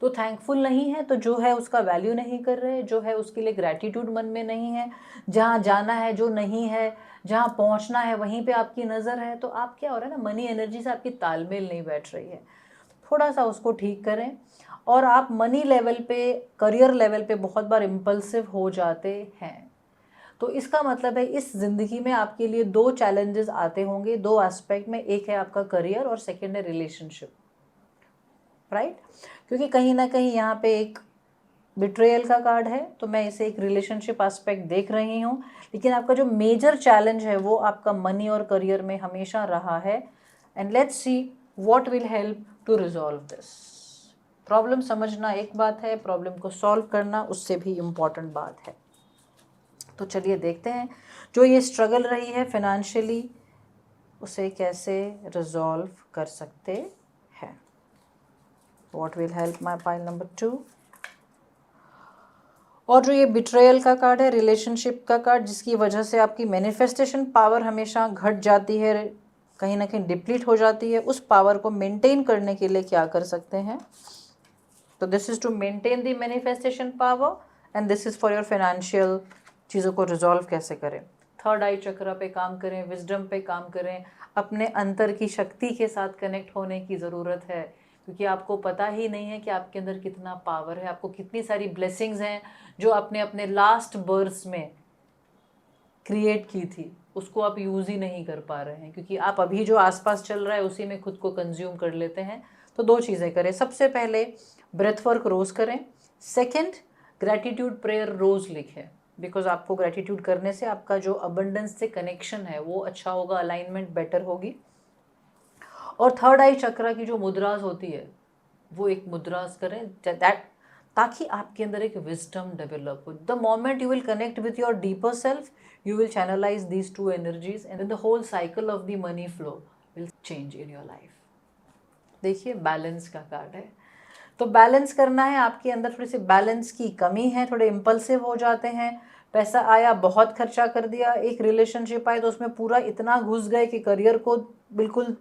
तो थैंकफुल नहीं है तो जो है उसका वैल्यू नहीं कर रहे, जो है उसके लिए ग्रैटिट्यूड मन में नहीं है। जहाँ जाना है जो नहीं है, जहाँ पहुँचना है वहीं पे आपकी नज़र है। तो आप क्या हो रहा है ना, मनी एनर्जी से आपकी तालमेल नहीं बैठ रही है। थोड़ा सा उसको ठीक करें। और आप मनी लेवल पे, करियर लेवल पे बहुत बार इम्पल्सिव हो जाते हैं। तो इसका मतलब है इस ज़िंदगी में आपके लिए दो चैलेंजेस आते होंगे, दो एस्पेक्ट में। एक है आपका करियर और सेकंड है रिलेशनशिप, राइट। क्योंकि कहीं ना कहीं यहाँ पे एक बिट्रेयल का कार्ड है, तो मैं इसे एक रिलेशनशिप एस्पेक्ट देख रही हूँ। लेकिन आपका जो मेजर चैलेंज है वो आपका मनी और करियर में हमेशा रहा है। And let's see what will help to resolve this. Problem समझना एक बात है, प्रॉब्लम को सॉल्व करना उससे भी इम्पॉर्टेंट बात है। तो चलिए देखते हैं जो ये स्ट्रगल रही है फाइनेंशियली उसे कैसे रिजॉल्व कर सकते हैं। What will help my pile number 2। और जो ये बिट्रेयल का कार्ड है, रिलेशनशिप का कार्ड, जिसकी वजह से आपकी मैनिफेस्टेशन पावर हमेशा घट जाती है, कहीं ना कहीं डिप्लीट हो जाती है, उस पावर को मेंटेन करने के लिए क्या कर सकते हैं। तो this is to maintain the manifestation power and this is for your financial चीज़ों को रिजॉल्व कैसे करें। थर्ड आई चक्र पे काम करें, विजडम पे काम करें, अपने अंतर की शक्ति के साथ कनेक्ट होने की ज़रूरत है। क्योंकि आपको पता ही नहीं है कि आपके अंदर कितना पावर है, आपको कितनी सारी ब्लेसिंग्स हैं जो आपने अपने लास्ट बर्थ में क्रिएट की थी, उसको आप यूज़ ही नहीं कर पा रहे हैं। क्योंकि आप अभी जो आसपास चल रहा है उसी में खुद को कंज्यूम कर लेते हैं। तो दो चीज़ें करें, सबसे पहले ब्रेथ वर्क रोज़ करें, सेकंड ग्रैटिट्यूड प्रेयर रोज़ लिखें। बिकॉज आपको ग्रैटिट्यूड करने से आपका जो अबंडेंस से कनेक्शन है वो अच्छा होगा, अलाइनमेंट बेटर होगी। और थर्ड आई चक्र की जो मुद्राज होती है वो एक मुद्राज करें दैट, ताकि आपके अंदर एक विजडम डेवलप हो। The moment you will connect with your deeper self, you will channelise these two energies and the whole cycle of the money flow will change in your life. देखिए balance का card है, तो balance करना है। आपके अंदर थोड़ी सी balance की कमी है, थोड़े इम्पल्सिव हो जाते हैं। पैसा आया बहुत खर्चा कर दिया, एक रिलेशनशिप आए तो उसमें पूरा इतना घुस गए कि करियर को बिल्कुल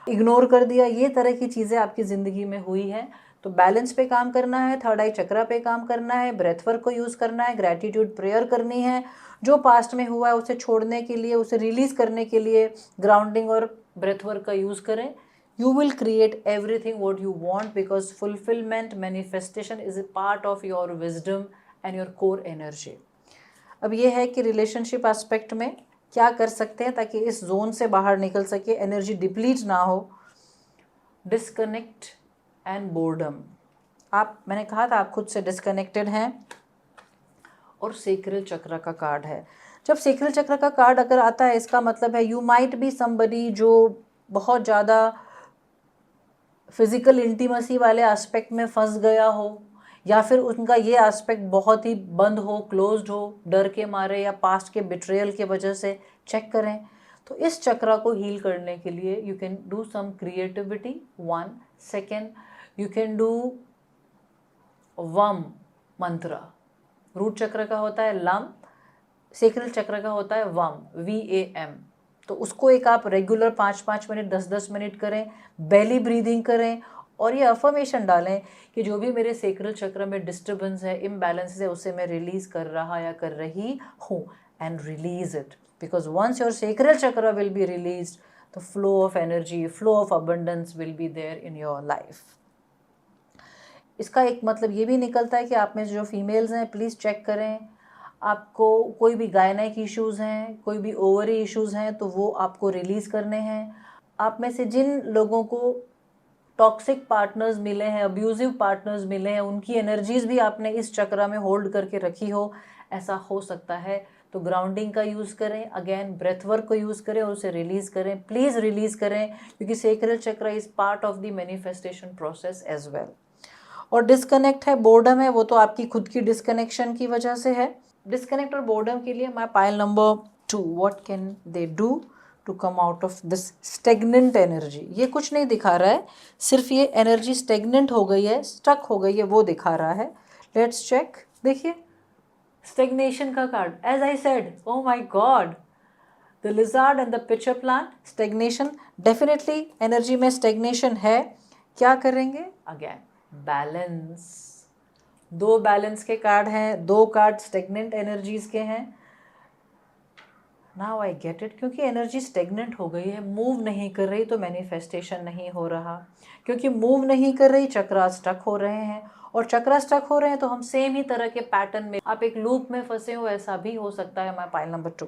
इग्नोर कर दिया। ये तरह की चीज़ें आपकी ज़िंदगी में हुई हैं। तो बैलेंस पे काम करना है, थर्ड आई चक्रा पे काम करना है, ब्रेथ वर्क को यूज़ करना है, ग्रैटिट्यूड प्रेयर करनी है। जो पास्ट में हुआ है उसे छोड़ने के लिए, उसे रिलीज़ करने के लिए ग्राउंडिंग और ब्रेथ वर्क का यूज़ करें। You will create everything what you want because fulfillment manifestation is a part of your wisdom and your core energy. अब ये है कि रिलेशनशिप एस्पेक्ट में क्या कर सकते हैं ताकि इस जोन से बाहर निकल सके, एनर्जी डिप्लीट ना हो। Disconnect and boredom. मैंने कहा था आप खुद से डिस्कनेक्टेड हैं। और सेक्रल चक्र का कार्ड है। जब सेक्रल चक्र का कार्ड अगर आता है इसका मतलब है यू माइट बी समबडी जो बहुत ज़्यादा फिज़िकल इंटीमेसी वाले एस्पेक्ट में फंस गया हो, या फिर उनका ये एस्पेक्ट बहुत ही बंद हो, क्लोज्ड हो, डर के मारे या पास्ट के बिट्रेयल के वजह से। चेक करें। तो इस चक्र को हील करने के लिए you can do some creativity, one. Second, you can do vam mantra, root चक्र का होता है लम, सेक्रल चक्र का होता है वम, VAM। तो उसको एक आप रेगुलर 5-5 मिनट 10-10 मिनट करें, बेली ब्रीदिंग करें और ये अफर्मेशन डालें कि जो भी मेरे सेक्रल चक्र में डिस्टर्बेंस है, इम्बैलेंस है, उसे मैं रिलीज कर रहा या कर रही हूँ, and release it, because once your sacral chakra will be released, the flow of energy, flow of abundance will be there in your life। इसका एक मतलब ये भी निकलता है कि आप में जो फीमेल्स हैं प्लीज़ चेक करें, आपको कोई भी गायनेक इश्यूज़ हैं, कोई भी ओवरी इश्यूज़ हैं तो वो आपको रिलीज़ करने हैं। आप में से जिन लोगों को टॉक्सिक पार्टनर्स मिले हैं, अब्यूजिव पार्टनर्स मिले हैं, उनकी एनर्जीज भी आपने इस चक्र में होल्ड करके रखी हो, ऐसा हो सकता है, तो ग्राउंडिंग का यूज़ करें, अगेन ब्रेथ वर्क को यूज़ करें और उसे रिलीज़ करें, प्लीज़ रिलीज़ करें, क्योंकि sacral chakra is part of the manifestation process as well. और डिस्कनेक्ट है, बोर्डम है, वो तो आपकी खुद की डिस्कनेक्शन की वजह से है। डिस्कनेक्ट और बोर्डम के लिए मैं pile number 2, what can they do to come out of this stagnant energy. ये कुछ नहीं दिखा रहा है, सिर्फ ये एनर्जी स्टेगनेंट हो गई है, स्टक हो गई है, वो दिखा रहा है। Let's check. देखिए स्टेगनेशन का card, as I said, oh my God, the lizard and the pitcher plant, stagnation, definitely energy में स्टेगनेशन है। क्या करेंगे? Again balance. 2 बैलेंस के कार्ड हैं, 2 कार्ड स्टेगनेंट एनर्जीज के हैं। नाउ आई गेट इट, क्योंकि एनर्जी स्टेगनेंट हो गई है, मूव नहीं कर रही, तो मैनिफेस्टेशन नहीं हो रहा। क्योंकि मूव नहीं कर रही, चक्रा स्टक हो रहे हैं, और चक्रा स्टक हो रहे हैं तो हम सेम ही तरह के पैटर्न में, आप एक लूप में फंसे हो, ऐसा भी हो सकता है। मैं पाइल नंबर 2,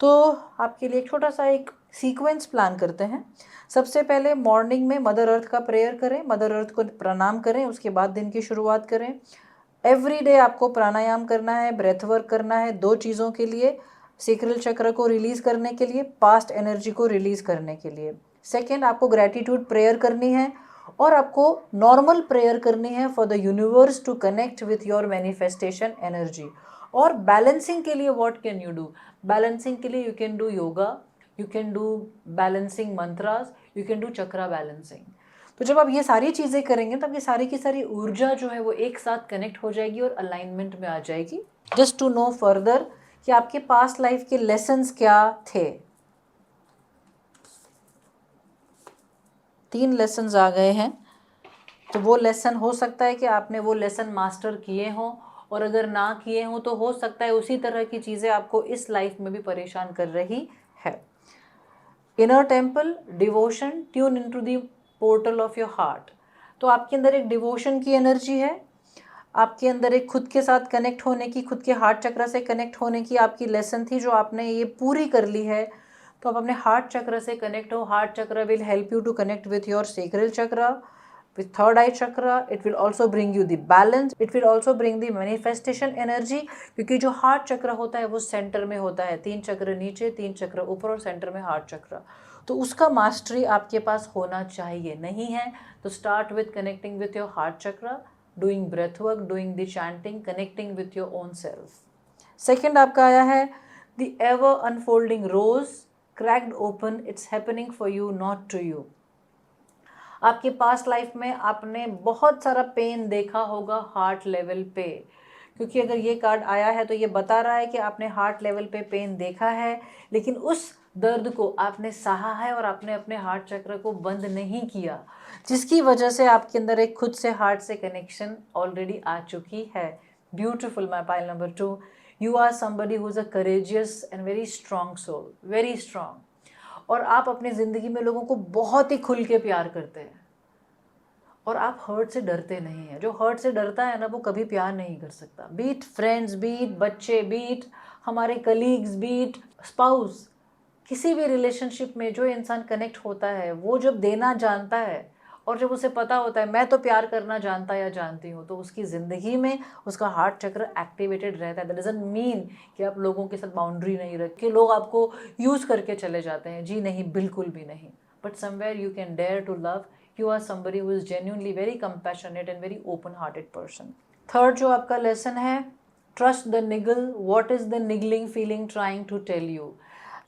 तो आपके लिए एक छोटा सा एक सीक्वेंस प्लान करते हैं। सबसे पहले मॉर्निंग में मदर अर्थ का प्रेयर करें, मदर अर्थ को प्रणाम करें, उसके बाद दिन की शुरुआत करें। एवरी डे आपको प्राणायाम करना है, ब्रेथ वर्क करना है, 2 चीज़ों के लिए, सेक्रल चक्र को रिलीज़ करने के लिए, पास्ट एनर्जी को रिलीज़ करने के लिए। सेकेंड, आपको ग्रैटिट्यूड प्रेयर करनी है और आपको नॉर्मल प्रेयर करनी है for the universe to connect with your manifestation energy. और बैलेंसिंग के लिए what can you do? Balancing के लिए you can do yoga, you can do balancing mantras, you can do chakra balancing. तो जब आप ये सारी चीज़ें करेंगे तो आपकी सारी की सारी ऊर्जा जो है वो एक साथ कनेक्ट हो जाएगी और अलाइनमेंट में आ जाएगी। जस्ट टू नो फर्दर कि आपके पास्ट लाइफ के लेसन्स क्या थे। 3 लेसन्स आ गए हैं, तो वो लेसन हो सकता है कि आपने वो लेसन मास्टर किए हों, और अगर ना किए हों तो हो सकता है उसी तरह की चीज़ें आपको इस लाइफ में भी परेशान कर रही है। Inner temple, devotion, tune into the portal of your heart. तो आपके अंदर एक डिवोशन की एनर्जी है, आपके अंदर एक खुद के साथ कनेक्ट होने की, खुद के हार्ट चक्र से कनेक्ट होने की आपकी लेसन थी, जो आपने ये पूरी कर ली है। तो आप अपने हार्ट चक्र से कनेक्ट हो। Heart chakra will help you to connect with your sacral chakra, with third eye chakra. It will also bring you the balance, it will also bring the manifestation energy, क्योंकि जो हार्ट चक्र होता है वो सेंटर में होता है, 3 चक्र नीचे, 3 चक्र ऊपर और सेंटर में हार्ट चक्र। तो उसका मास्टरी आपके पास होना चाहिए, नहीं है तो start with connecting with your heart chakra, doing breath work, doing the chanting, connecting with your own self. Second आपका आया है the ever unfolding rose, cracked open, it's happening for you not to you. आपकी past life में आपने बहुत सारा pen देखा होगा हार्ट लेवल पे, क्योंकि अगर ये कार्ड आया है तो ये बता रहा है कि आपने हार्ट लेवल पे पेन देखा है, लेकिन उस दर्द को आपने सहा है और आपने अपने हार्ट चक्र को बंद नहीं किया, जिसकी वजह से आपके अंदर एक खुद से हार्ट से कनेक्शन ऑलरेडी आ चुकी है। Beautiful. My pile number 2, you are somebody who is a courageous and very strong soul, very strong. और आप अपनी ज़िंदगी में लोगों को बहुत ही खुल के प्यार करते हैं, और आप हर्ट से डरते नहीं हैं। जो हर्ट से डरता है ना, वो कभी प्यार नहीं कर सकता। बीट फ्रेंड्स, बीट बच्चे, बीट हमारे कलीग्स, बीट स्पाउस, किसी भी रिलेशनशिप में जो इंसान कनेक्ट होता है, वो जब देना जानता है और जब उसे पता होता है मैं तो प्यार करना जानता या जानती हूँ, तो उसकी ज़िंदगी में उसका हार्ट चक्र एक्टिवेटेड रहता है। दैट डजंट मीन कि आप लोगों के साथ बाउंड्री नहीं रख के लोग आपको यूज़ करके चले जाते हैं, जी नहीं, बिल्कुल भी नहीं। But somewhere you can dare to love, you are somebody who is genuinely very compassionate and very open hearted person. Third जो आपका लेसन है, trust the niggle, what is the niggling feeling trying to tell you.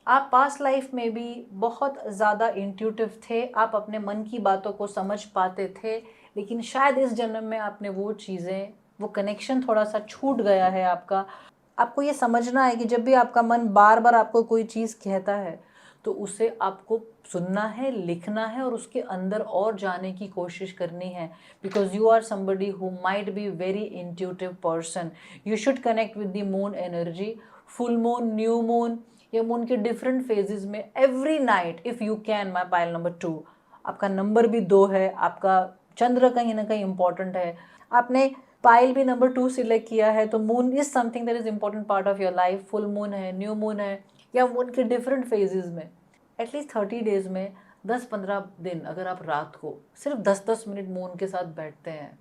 आप past life में भी बहुत ज़्यादा intuitive थे, आप अपने मन की बातों को समझ पाते थे, लेकिन शायद इस जन्म में आपने वो चीज़ें वो कनेक्शन थोड़ा सा छूट गया है आपका। आपको ये समझना है कि जब भी आपका मन बार बार आपको कोई चीज़ कहता है तो उसे आपको सुनना है, लिखना है और उसके अंदर और जाने की कोशिश करनी है, because you are somebody who might be very intuitive person. You should connect with the moon energy, full moon, new moon या मून के डिफरेंट फेजेस में every night if you can. My pile number 2, आपका number भी 2 है, आपका चंद्र कहीं ना कहीं इंपॉर्टेंट है, आपने पाइल भी नंबर 2 सिलेक्ट किया है, तो moon is something that is important part of your life. Full moon है, न्यू मून है या मून के डिफरेंट फेजेस में एटलीस्ट 30 डेज में 10-15 दिन अगर आप रात को सिर्फ 10-10 मिनट मून के साथ बैठते हैं,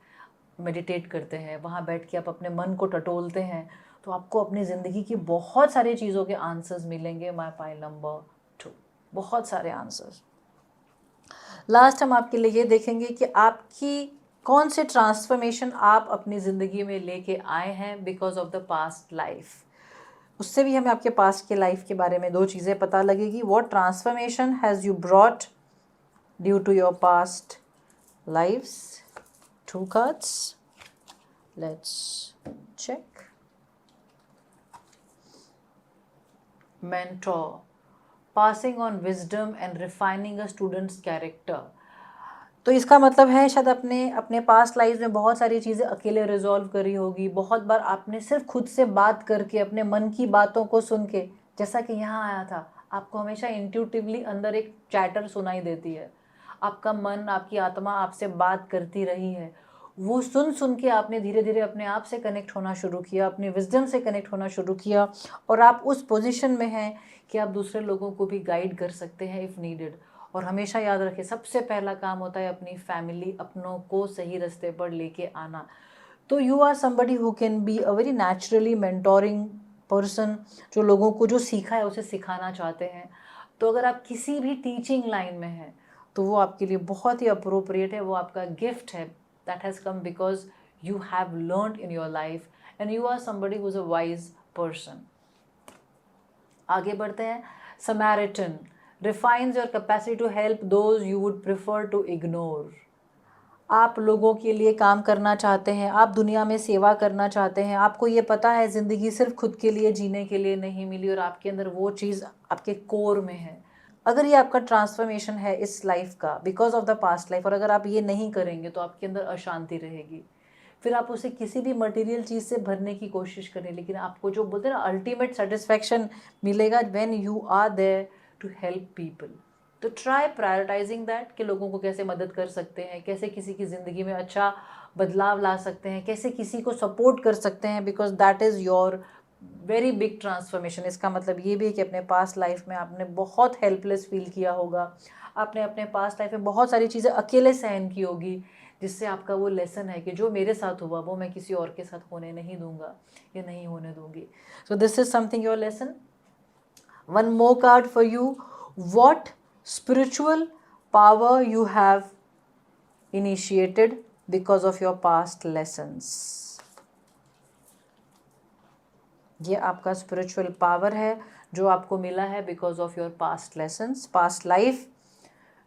मेडिटेट करते हैं, वहाँ बैठ के आप अपने मन को टटोलते हैं, तो आपको अपनी ज़िंदगी की बहुत सारी चीज़ों के आंसर्स मिलेंगे। माई पाइल नंबर 2, बहुत सारे आंसर्स। लास्ट हम आपके लिए ये देखेंगे कि आपकी कौन से ट्रांसफॉर्मेशन आप अपनी ज़िंदगी में लेके आए हैं because of the past life. उससे भी हमें आपके पास्ट के लाइफ के बारे में 2 चीज़ें पता लगेगी। What transformation has you brought due to your past lifes. 2 cards, let's check. Mentor, passing on wisdom and refining a student's character. तो इसका मतलब है शायद अपने पास्ट लाइफ में बहुत सारी चीज़ें अकेले रिजॉल्व करी होगी। बहुत बार आपने सिर्फ खुद से बात करके अपने मन की बातों को सुन के, जैसा कि यहाँ आया था, आपको हमेशा इंट्यूटिवली अंदर एक चैटर सुनाई देती है, आपका मन, आपकी आत्मा आपसे बात करती रही है। वो सुन सुन के आपने धीरे धीरे अपने आप से कनेक्ट होना शुरू किया, अपनी विजडम से कनेक्ट होना शुरू किया, और आप उस पोजीशन में हैं कि आप दूसरे लोगों को भी गाइड कर सकते हैं इफ़ नीडेड। और हमेशा याद रखें, सबसे पहला काम होता है अपनी फैमिली, अपनों को सही रास्ते पर लेके आना। तो you are somebody who can be a very naturally mentoring person, जो लोगों को जो सीखा है उसे सिखाना चाहते हैं। तो अगर आप किसी भी टीचिंग लाइन में हैं तो वो आपके लिए बहुत ही अप्रोप्रिएट है, वो आपका गिफ्ट है that has come because you have learned in your life and you are somebody who is a wise person. आगे बढ़ते हैं। Samaritan refines your capacity to help those you would prefer to ignore. आप लोगों के लिए काम करना चाहते हैं, आप दुनिया में सेवा करना चाहते हैं, आपको ये पता है ज़िंदगी सिर्फ खुद के लिए जीने के लिए नहीं मिली और आपके अंदर वो चीज़ आपके कोर में है। अगर ये आपका ट्रांसफॉर्मेशन है इस लाइफ का because of the past life, और अगर आप ये नहीं करेंगे तो आपके अंदर अशांति रहेगी, फिर आप उसे किसी भी मटेरियल चीज़ से भरने की कोशिश करें, लेकिन आपको जो बोलते हैं ना अल्टीमेट सेटिस्फैक्शन मिलेगा when you are there to help people. तो ट्राई प्रायोरिटाइजिंग दैट कि लोगों को कैसे मदद कर सकते हैं, कैसे किसी की ज़िंदगी में अच्छा बदलाव ला सकते हैं, कैसे किसी को सपोर्ट कर सकते हैं, because that is your very big transformation. इसका मतलब ये भी है कि अपने पास्ट लाइफ में आपने बहुत हेल्पलेस फील किया होगा, आपने अपने पास्ट लाइफ में बहुत सारी चीज़ें अकेले सहन की होगी, जिससे आपका वो लेसन है कि जो मेरे साथ हुआ वो मैं किसी और के साथ होने नहीं दूंगा या नहीं होने दूंगी। So this is something your lesson. One more card for you. What spiritual power you have initiated because of your past lessons. ये आपका spiritual power है जो आपको मिला है because of your past lessons, past life.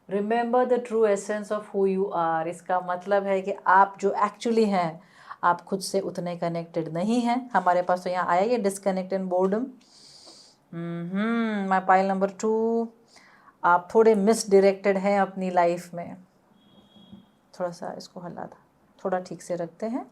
Remember the true essence of who you are. इसका मतलब है कि आप जो actually हैं, आप खुद से उतने connected नहीं हैं। हमारे पास तो यहाँ आया ये disconnect and boredom. My pile number 2, आप थोड़े मिसडिरेक्टेड हैं अपनी लाइफ में। थोड़ा सा इसको हला था, थोड़ा ठीक से रखते हैं।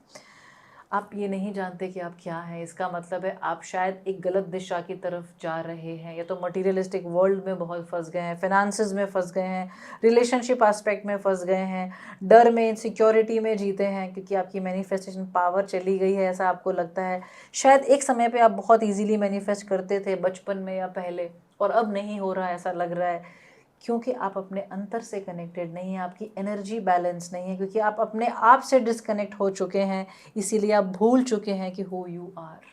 आप ये नहीं जानते कि आप क्या हैं। इसका मतलब है आप शायद एक गलत दिशा की तरफ जा रहे हैं, या तो मटीरियलिस्टिक वर्ल्ड में बहुत फंस गए हैं, फिनेंसेस में फंस गए हैं, रिलेशनशिप एस्पेक्ट में फंस गए हैं, डर में, इनसिक्योरिटी में जीते हैं क्योंकि आपकी मैनिफेस्टेशन पावर चली गई है, ऐसा आपको लगता है। शायद एक समय पे आप बहुत ईजीली मैनिफेस्ट करते थे बचपन में या पहले, और अब नहीं हो रहा है, ऐसा लग रहा है क्योंकि आप अपने अंतर से कनेक्टेड नहीं हैं, आपकी एनर्जी बैलेंस नहीं है, क्योंकि आप अपने आप से डिस्कनेक्ट हो चुके हैं, इसीलिए आप भूल चुके हैं कि who you are.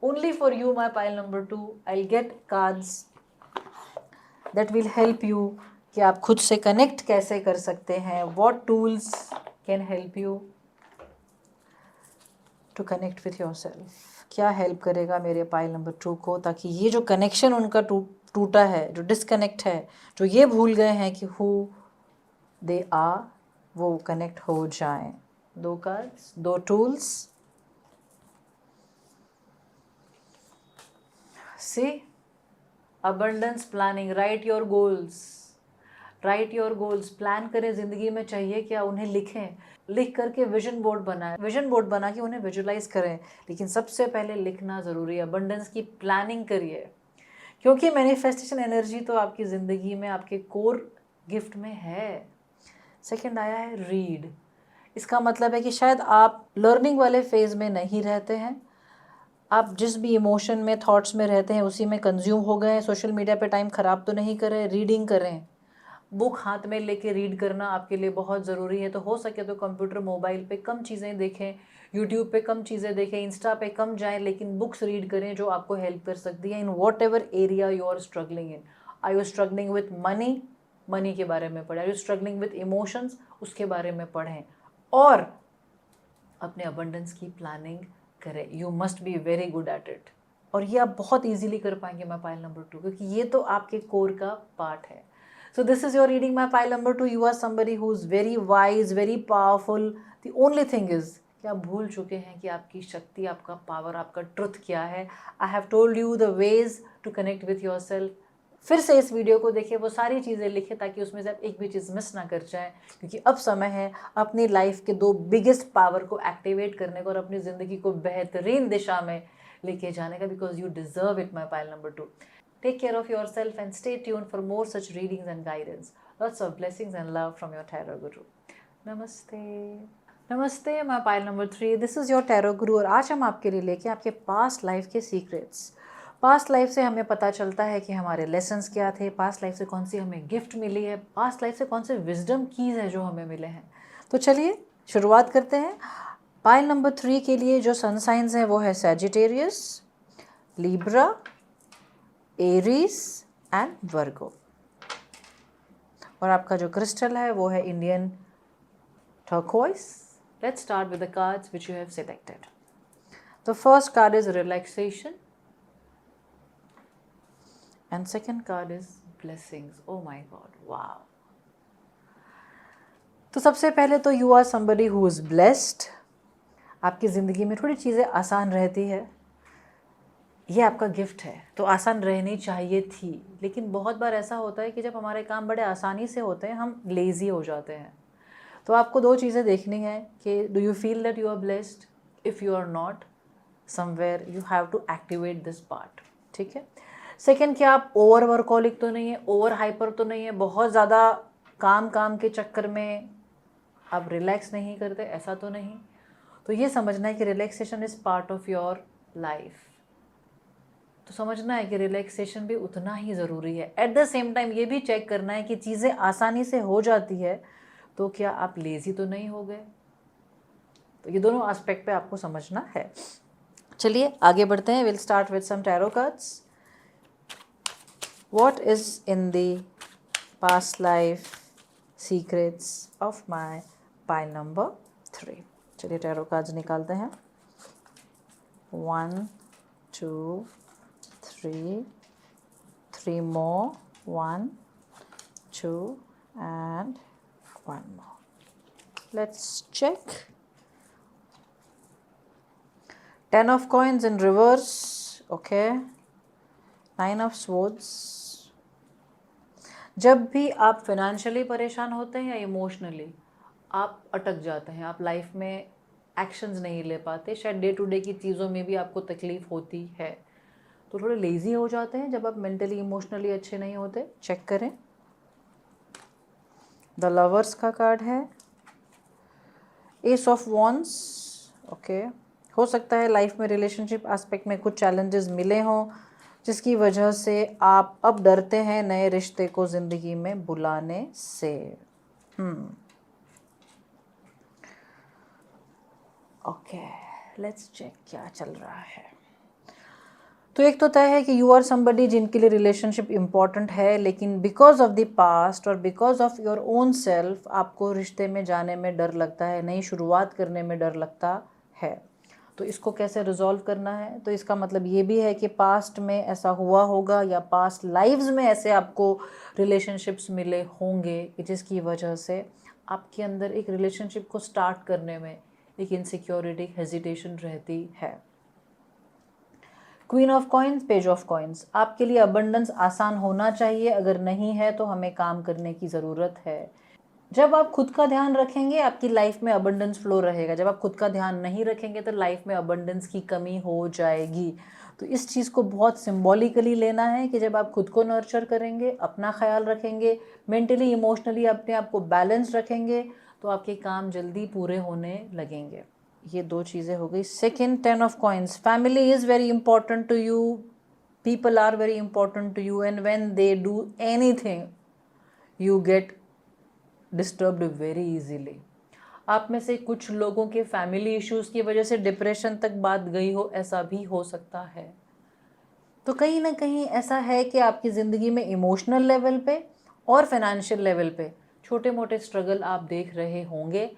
Only for you my pile number 2, I get cards that will help you कि आप खुद से कनेक्ट कैसे कर सकते हैं। What tools can help you to connect with yourself. क्या हेल्प करेगा मेरे पाइल नंबर 2 को, ताकि ये जो कनेक्शन उनका टूटा है, जो डिस्कनेक्ट है, जो ये भूल गए हैं कि हु दे आर, वो कनेक्ट हो जाएं। 2 cards, 2 tools. See abundance planning, write your goals, write your goals. Plan करें ज़िंदगी में चाहिए क्या, उन्हें लिखें, लिख करके विजन बोर्ड बनाएं, विजन बोर्ड बना के उन्हें विजुलाइज करें। लेकिन सबसे पहले लिखना ज़रूरी है। अबंडेंस की प्लानिंग करिए, क्योंकि मैनिफेस्टेशन एनर्जी तो आपकी ज़िंदगी में, आपके कोर गिफ्ट में है। सेकंड आया है रीड। इसका मतलब है कि शायद आप लर्निंग वाले फेज़ में नहीं रहते हैं, आप जिस भी इमोशन में, थॉट्स में रहते हैं उसी में कंज्यूम हो गए हैं। सोशल मीडिया पे टाइम ख़राब तो नहीं करें, रीडिंग करें। बुक हाथ में लेके रीड करना आपके लिए बहुत ज़रूरी है। तो हो सके तो कंप्यूटर, मोबाइल पे कम चीज़ें देखें, यूट्यूब पे कम चीज़ें देखें, इंस्टा पे कम जाएं, लेकिन बुक्स रीड करें जो आपको हेल्प कर सकती है in whatever area you are struggling in. Are you struggling with money, money के बारे में पढ़ें। Are you struggling with emotions, उसके बारे में पढ़ें। और अपने अबंडेंस की प्लानिंग करें। You must be very good at it. और ये आप बहुत ईजिली कर पाएंगे माई पाइल नंबर 2, क्योंकि ये तो आपके कोर का पार्ट है। So this is your reading, my pile number 2. You are somebody who is very wise, very powerful. The only thing is कि आप भूल चुके हैं कि आपकी शक्ति, आपका पावर, आपका ट्रुथ क्या है। I have told you the ways to connect with yourself. फिर से इस वीडियो को देखिए, वो सारी चीज़ें लिखें ताकि उसमें से आप एक भी चीज़ मिस ना कर जाएं, क्योंकि अब समय है अपनी लाइफ के 2 बिगेस्ट पावर को एक्टिवेट करने का और अपनी ज़िंदगी को बेहतरीन दिशा में लेके जाने का, because you deserve it, my pile number 2. Take care of yourself and stay tuned for more such readings and guidance. Lots of blessings and love from your Tarot Guru. Namaste. नमस्ते, मैं pile number 3. This is your tarot गुरु और आज हम आपके लिए लेके आपके past life के सीक्रेट्स। पास्ट लाइफ से हमें पता चलता है कि हमारे लेसन्स क्या थे, पास्ट लाइफ से कौन सी हमें गिफ्ट मिली है, पास्ट लाइफ से कौन से विजडम कीज़ है जो हमें मिले हैं। तो चलिए शुरुआत करते हैं। पाइल नंबर 3 के लिए जो सन साइंस हैं वो है Sagittarius, Libra, Aries and Virgo. और आपका जो क्रिस्टल है वो है Indian turquoise. Let's start with the cards which you have selected. The first card is relaxation and second card is blessings. Oh my god, wow. तो सबसे पहले तो you are somebody who is blessed. आपकी ज़िंदगी में थोड़ी चीज़ें आसान रहती है, ये आपका गिफ्ट है, तो आसान रहनी चाहिए थी। लेकिन बहुत बार ऐसा होता है कि जब हमारे काम बड़े आसानी से होते हैं हम लेज़ी हो जाते हैं। तो आपको 2 चीज़ें देखनी है कि do you feel that you are blessed. If you are not, somewhere you have to activate this part, ठीक है। सेकेंड, क्या आप ओवर वर्कॉलिक तो नहीं है, ओवर हाइपर तो नहीं है, बहुत ज़्यादा काम के चक्कर में आप रिलैक्स नहीं करते, ऐसा तो नहीं। तो ये समझना है कि relaxation is part of your life. तो समझना है कि रिलैक्सेशन भी उतना ही ज़रूरी है। एट द सेम टाइम ये भी चेक करना है कि चीज़ें आसानी से हो जाती है तो क्या आप लेज़ी तो नहीं हो गए। तो ये दोनों एस्पेक्ट पे आपको समझना है। चलिए आगे बढ़ते हैं। Will start with some tarot cards. What is in the past life secrets of my pile number 3। चलिए टैरो कार्ड्स निकालते हैं। 1 2 3 more, 1 2 and 1 more. Let's check. 10 of coins in reverse. Okay. 9 of swords. जब भी आप financially परेशान होते हैं या इमोशनली आप अटक जाते हैं, आप लाइफ में एक्शंस नहीं ले पाते, शायद डे टू डे की चीज़ों में भी आपको तकलीफ़ होती है, तो थोड़े लेज़ी हो जाते हैं जब आप मेंटली इमोशनली अच्छे नहीं होते, चेक करें। द लवर्स का कार्ड है, एस ऑफ वॉन्ड्स। ओके, हो सकता है लाइफ में रिलेशनशिप एस्पेक्ट में कुछ चैलेंजेस मिले हों जिसकी वजह से आप अब डरते हैं नए रिश्ते को ज़िंदगी में बुलाने से। ओके, लेट्स चेक क्या चल रहा है। तो एक तो तय है कि यू आर समबडी जिनके लिए रिलेशनशिप इम्पॉर्टेंट है, लेकिन बिकॉज ऑफ द पास्ट और because of your own self आपको रिश्ते में जाने में डर लगता है, नई शुरुआत करने में डर लगता है। तो इसको कैसे रिजॉल्व करना है, तो इसका मतलब ये भी है कि पास्ट में ऐसा हुआ होगा या पास्ट लाइव्स में ऐसे आपको रिलेशनशिप्स मिले होंगे कि जिसकी वजह से आपके अंदर एक रिलेशनशिप को स्टार्ट करने में एक इनसिक्योरिटी, हेजिटेशन रहती है। Queen of coins, page of coins, आपके लिए अबंडेंस आसान होना चाहिए, अगर नहीं है तो हमें काम करने की ज़रूरत है। जब आप खुद का ध्यान रखेंगे आपकी लाइफ में अबंडेंस फ्लो रहेगा, जब आप खुद का ध्यान नहीं रखेंगे तो लाइफ में अबंडेंस की कमी हो जाएगी। तो इस चीज़ को बहुत सिंबॉलिकली लेना है कि जब आप खुद को नर्चर करेंगे, अपना ख्याल रखेंगे, मेंटली इमोशनली अपने आप को बैलेंस रखेंगे, तो आपके काम जल्दी पूरे होने लगेंगे। ये 2 चीज़ें हो गई। Second, 10 of coins, family is very important to you, people are very important to you, and when they do anything you get disturbed very easily. आप में से कुछ लोगों के फैमिली इश्यूज की वजह से डिप्रेशन तक बात गई हो, ऐसा भी हो सकता है। तो कहीं ना कहीं ऐसा है कि आपकी ज़िंदगी में इमोशनल लेवल पे और फाइनेंशियल लेवल पे छोटे मोटे स्ट्रगल आप देख रहे होंगे,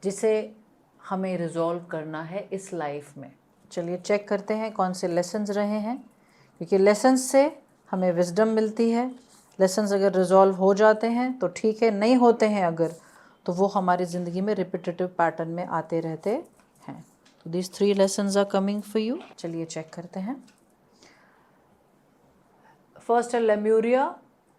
जिसे हमें रिजॉल्व करना है इस लाइफ में। चलिए चेक करते हैं कौन से लेसन्स रहे हैं, क्योंकि लेसन्स से हमें विजडम मिलती है। लेसन्स अगर रिजॉल्व हो जाते हैं तो ठीक है, नहीं होते हैं अगर, तो वो हमारी ज़िंदगी में रिपीटेटिव पैटर्न में आते रहते हैं। तो these 3 lessons are coming for you. चलिए चेक करते हैं। फर्स्ट है Lemuria,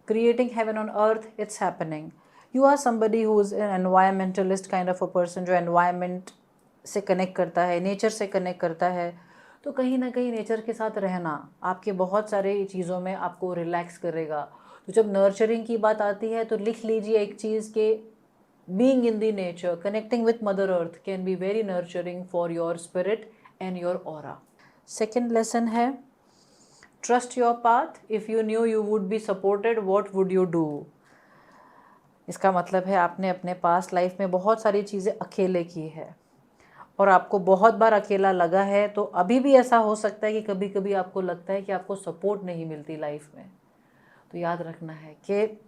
creating heaven on earth, it's happening. You are somebody who is an environmentalist kind of a person, जो एनवायरमेंट से कनेक्ट करता है, नेचर से कनेक्ट करता है। तो कहीं ना कहीं नेचर के साथ रहना आपके बहुत सारे चीज़ों में आपको रिलैक्स करेगा। तो जब नर्चरिंग की बात आती है तो लिख लीजिए एक चीज़ के being in the nature, connecting with mother earth can be very nurturing for your spirit and your aura. Second lesson है trust your path, if you knew you would be supported what would you do. इसका मतलब है आपने अपने past life में बहुत सारी चीज़ें अकेले की है और आपको बहुत बार अकेला लगा है। तो अभी भी ऐसा हो सकता है कि कभी कभी आपको लगता है कि आपको सपोर्ट नहीं मिलती लाइफ में। तो याद रखना है कि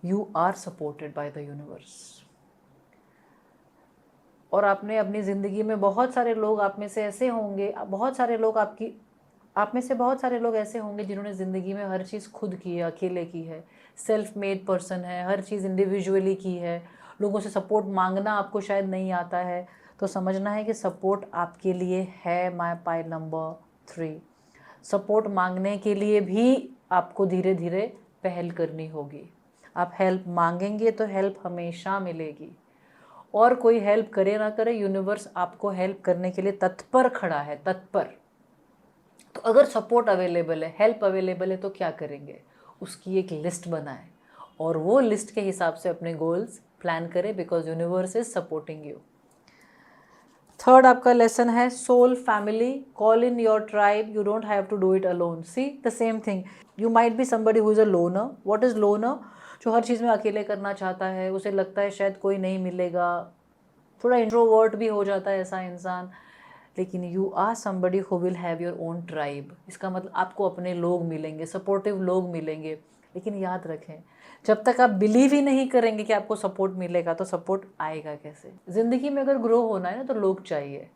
you are supported by the universe. और आपने अपनी ज़िंदगी में बहुत सारे लोग, आप में से ऐसे होंगे, बहुत सारे लोग आप में से बहुत सारे लोग ऐसे होंगे जिन्होंने ज़िंदगी में हर चीज़ खुद की है, अकेले की है, सेल्फ मेड पर्सन है, हर चीज़ इंडिविजुअली की है। लोगों से सपोर्ट मांगना आपको शायद नहीं आता है। तो समझना है कि सपोर्ट आपके लिए है। माय पाइल नंबर 3, सपोर्ट मांगने के लिए भी आपको धीरे धीरे पहल करनी होगी। आप हेल्प मांगेंगे तो हेल्प हमेशा मिलेगी, और कोई हेल्प करे ना करे, यूनिवर्स आपको हेल्प करने के लिए तत्पर खड़ा है, तत्पर। तो अगर सपोर्ट अवेलेबल है, हेल्प अवेलेबल है, तो क्या करेंगे, उसकी एक लिस्ट बनाएं और वो लिस्ट के हिसाब से अपने गोल्स प्लान करें, because universe is supporting you. Third आपका लेसन है soul family, call in your tribe, you don't have to do it alone. See the same thing, you might be somebody who is a loner. What is loner? जो हर चीज़ में अकेले करना चाहता है, उसे लगता है शायद कोई नहीं मिलेगा, थोड़ा इंट्रोवर्ट भी हो जाता है ऐसा इंसान। लेकिन you are somebody who will have your own tribe. इसका मतलब आपको अपने लोग मिलेंगे, सपोर्टिव लोग मिलेंगे। लेकिन याद रखें, जब तक आप बिलीव ही नहीं करेंगे कि आपको सपोर्ट मिलेगा तो सपोर्ट आएगा कैसे? ज़िंदगी में अगर ग्रो होना है ना तो लोग चाहिए।